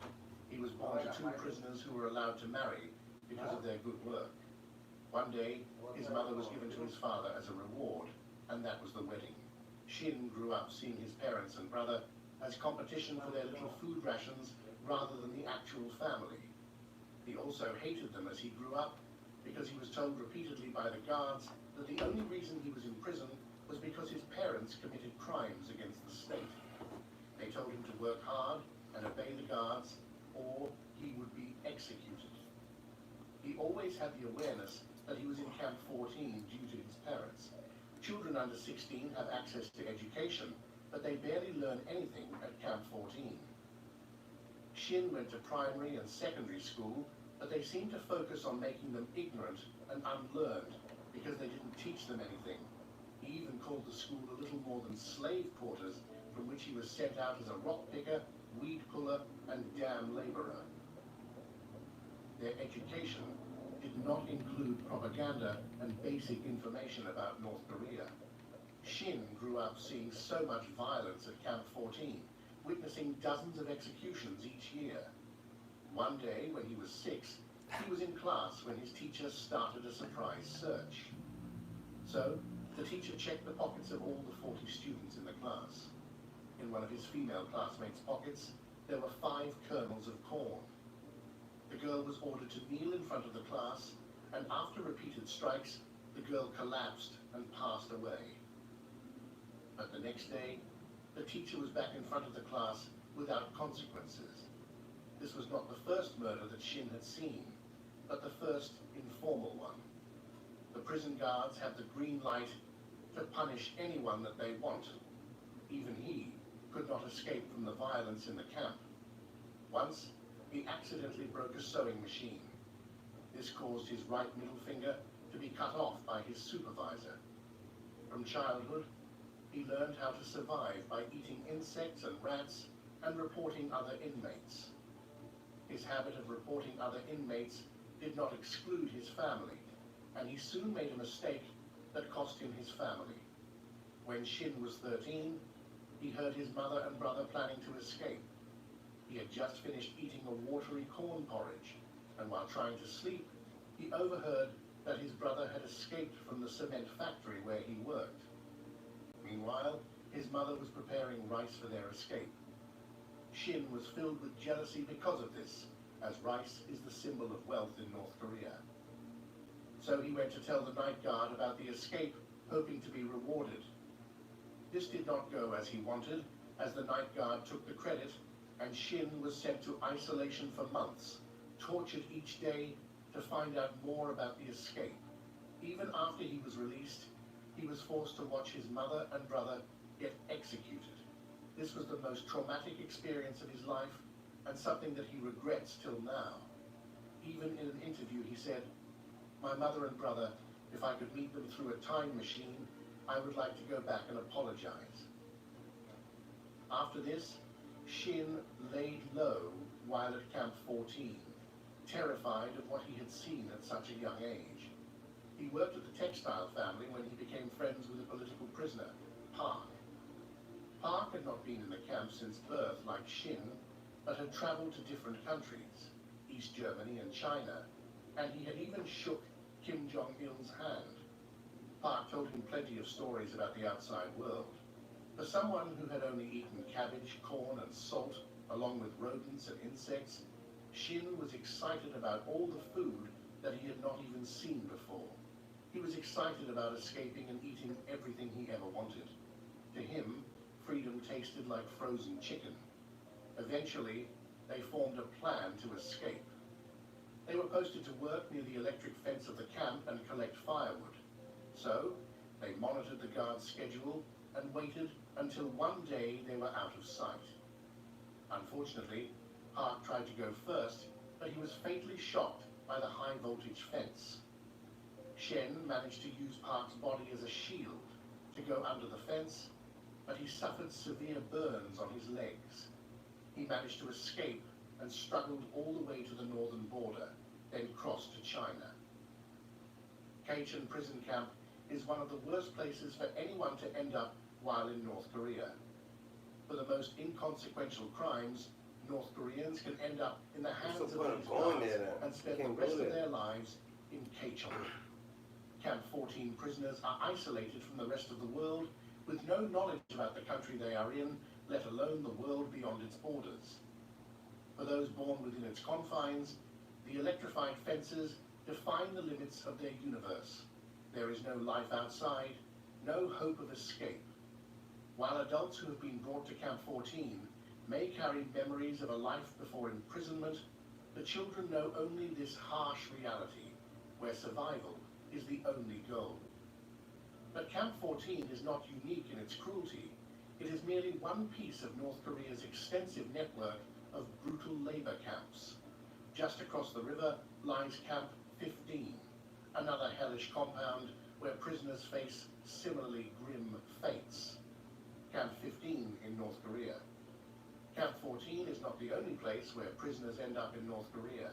He was born to 2 prisoners who were allowed to marry because of their good work. One day, his mother was given to his father as a reward, and that was the wedding. Shin grew up seeing his parents and brother as competition for their little food rations rather than the actual family. He also hated them as he grew up because he was told repeatedly by the guards that the only reason he was in prison was because his parents committed crimes against the state. They told him to work hard and obey the guards, or he would be executed. He always had the awareness that he was in Camp 14 due to his parents. Children under 16 have access to education, but they barely learn anything at Camp 14. Shin went to primary and secondary school, but they seemed to focus on making them ignorant and unlearned because they didn't teach them anything. He even called the school a little more than slave quarters, from which he was sent out as a rock picker, weed puller, and dam laborer. Their education did not include propaganda and basic information about North Korea. Shin grew up seeing so much violence at Camp 14, witnessing dozens of executions each year. One day, when he was 6, he was in class when his teacher started a surprise search. So, The teacher checked the pockets of all the 40 students in the class. In one of his female classmates' pockets, there were 5 kernels of corn. The girl was ordered to kneel in front of the class, and after repeated strikes, the girl collapsed and passed away. But the next day, the teacher was back in front of the class without consequences. This was not the first murder that Shin had seen, but the first informal one. The prison guards have the green light to punish anyone that they want. Even he could not escape from the violence in the camp. Once, he accidentally broke a sewing machine. This caused his right middle finger to be cut off by his supervisor. From childhood, he learned how to survive by eating insects and rats and reporting other inmates. His habit of reporting other inmates did not exclude his family, and he soon made a mistake that cost him his family. When Shin was 13, he heard his mother and brother planning to escape. He had just finished eating a watery corn porridge, and while trying to sleep, he overheard that his brother had escaped from the cement factory where he worked. Meanwhile, his mother was preparing rice for their escape. Shin was filled with jealousy because of this, as rice is the symbol of wealth in North Korea. So he went to tell the night guard about the escape, hoping to be rewarded. This did not go as he wanted, as the night guard took the credit, and Shin was sent to isolation for months, tortured each day to find out more about the escape. Even after he was released, he was forced to watch his mother and brother get executed. This was the most traumatic experience of his life, and something that he regrets till now. Even in an interview he said, "My mother and brother, if I could meet them through a time machine, I would like to go back and apologize." After this, Shin laid low while at Camp 14, terrified of what he had seen at such a young age. He worked at the textile family when he became friends with a political prisoner, Park. Park had not been in the camp since birth like Shin, but had traveled to different countries, East Germany and China, and he had even shook Kim Jong-il's hand. Park told him plenty of stories about the outside world. For someone who had only eaten cabbage, corn and salt, along with rodents and insects, Shin was excited about all the food that he had not even seen before. He was excited about escaping and eating everything he ever wanted. To him, freedom tasted like frozen chicken. Eventually, they formed a plan to escape. They were posted to work near the electric fence of the camp and collect firewood. So, they monitored the guard's schedule and waited until one day they were out of sight. Unfortunately, Park tried to go first, but he was fatally shocked by the high-voltage fence. Shen managed to use Park's body as a shield to go under the fence, but he suffered severe burns on his legs. He managed to escape and struggled all the way to the northern border, then crossed to China. Kaechan prison camp is one of the worst places for anyone to end up while in North Korea. For the most inconsequential crimes, North Koreans can end up in the hands of these guards and spend the rest of their lives in Kaechan. Camp 14 prisoners are isolated from the rest of the world with no knowledge about the country they are in, let alone the world beyond its borders. For those born within its confines, the electrified fences define the limits of their universe. There is no life outside, no hope of escape. While adults who have been brought to Camp 14 may carry memories of a life before imprisonment, the children know only this harsh reality, where survival is the only goal. But Camp 14 is not unique in its cruelty. It is merely one piece of North Korea's extensive network of brutal labor camps. Just across the river lies Camp 15, another hellish compound where prisoners face similarly grim fates. Camp 15 in North Korea. Camp 14 is not the only place where prisoners end up in North Korea.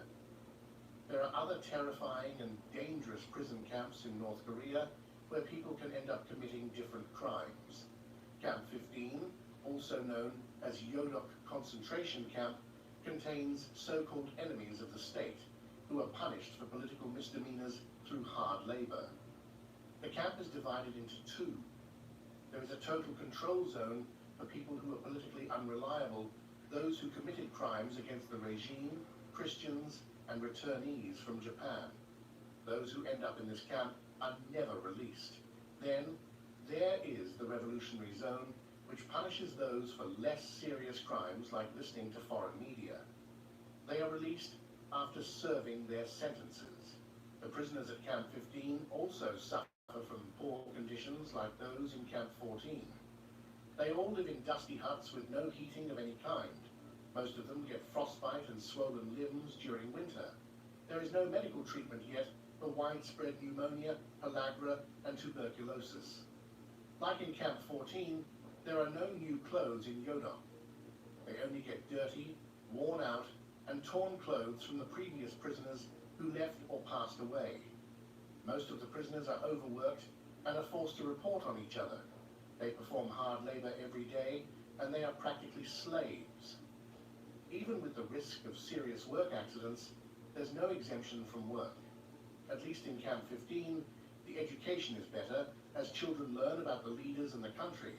There are other terrifying and dangerous prison camps in North Korea where people can end up committing different crimes. Camp 15, also known as Yodok concentration camp, contains so-called enemies of the state who are punished for political misdemeanors through hard labor. The camp camp is divided into two. There is a total control zone for people who are politically unreliable, those who committed crimes against the regime, Christians, and returnees from Japan. Those who end up in this camp are never released. Then, there is the revolutionary zone, which punishes those for less serious crimes like listening to foreign media. They are released after serving their sentences. The prisoners at Camp 15 also suffer from poor conditions like those in Camp 14. They all live in dusty huts with no heating of any kind. Most of them get frostbite and swollen limbs during winter. There is no medical treatment yet for widespread pneumonia, pellagra, and tuberculosis. Like in Camp 14, there are no new clothes in Yodok. They only get dirty, worn out, and torn clothes from the previous prisoners who left or passed away. Most of the prisoners are overworked and are forced to report on each other. They perform hard labor every day, and they are practically slaves. Even with the risk of serious work accidents, there's no exemption from work. At least in Camp 15, the education is better, as children learn about the leaders and the country.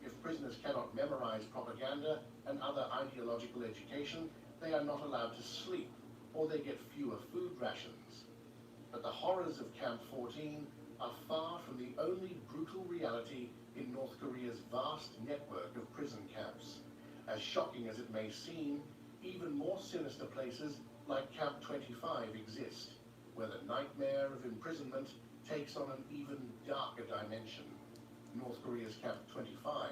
If prisoners cannot memorize propaganda and other ideological education, they are not allowed to sleep, or they get fewer food rations. But the horrors of Camp 14 are far from the only brutal reality in North Korea's vast network of prison camps. As shocking as it may seem, even more sinister places like Camp 25 exist, where the nightmare of imprisonment takes on an even darker dimension. North Korea's Camp 25.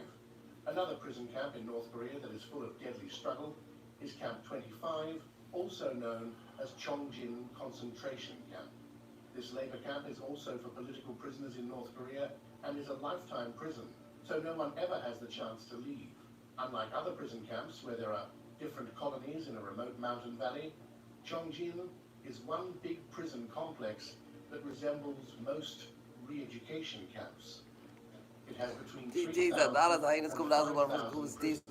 Another prison camp in North Korea that is full of deadly struggle is Camp 25, also known as Chongjin Concentration Camp. This labor camp is also for political prisoners in North Korea and is a lifetime prison, so no one ever has the chance to leave. Unlike other prison camps where there are different colonies in a remote mountain valley, Chongjin is one big prison complex that resembles most re-education camps. It has between 3,000 and 5,000 prisoners.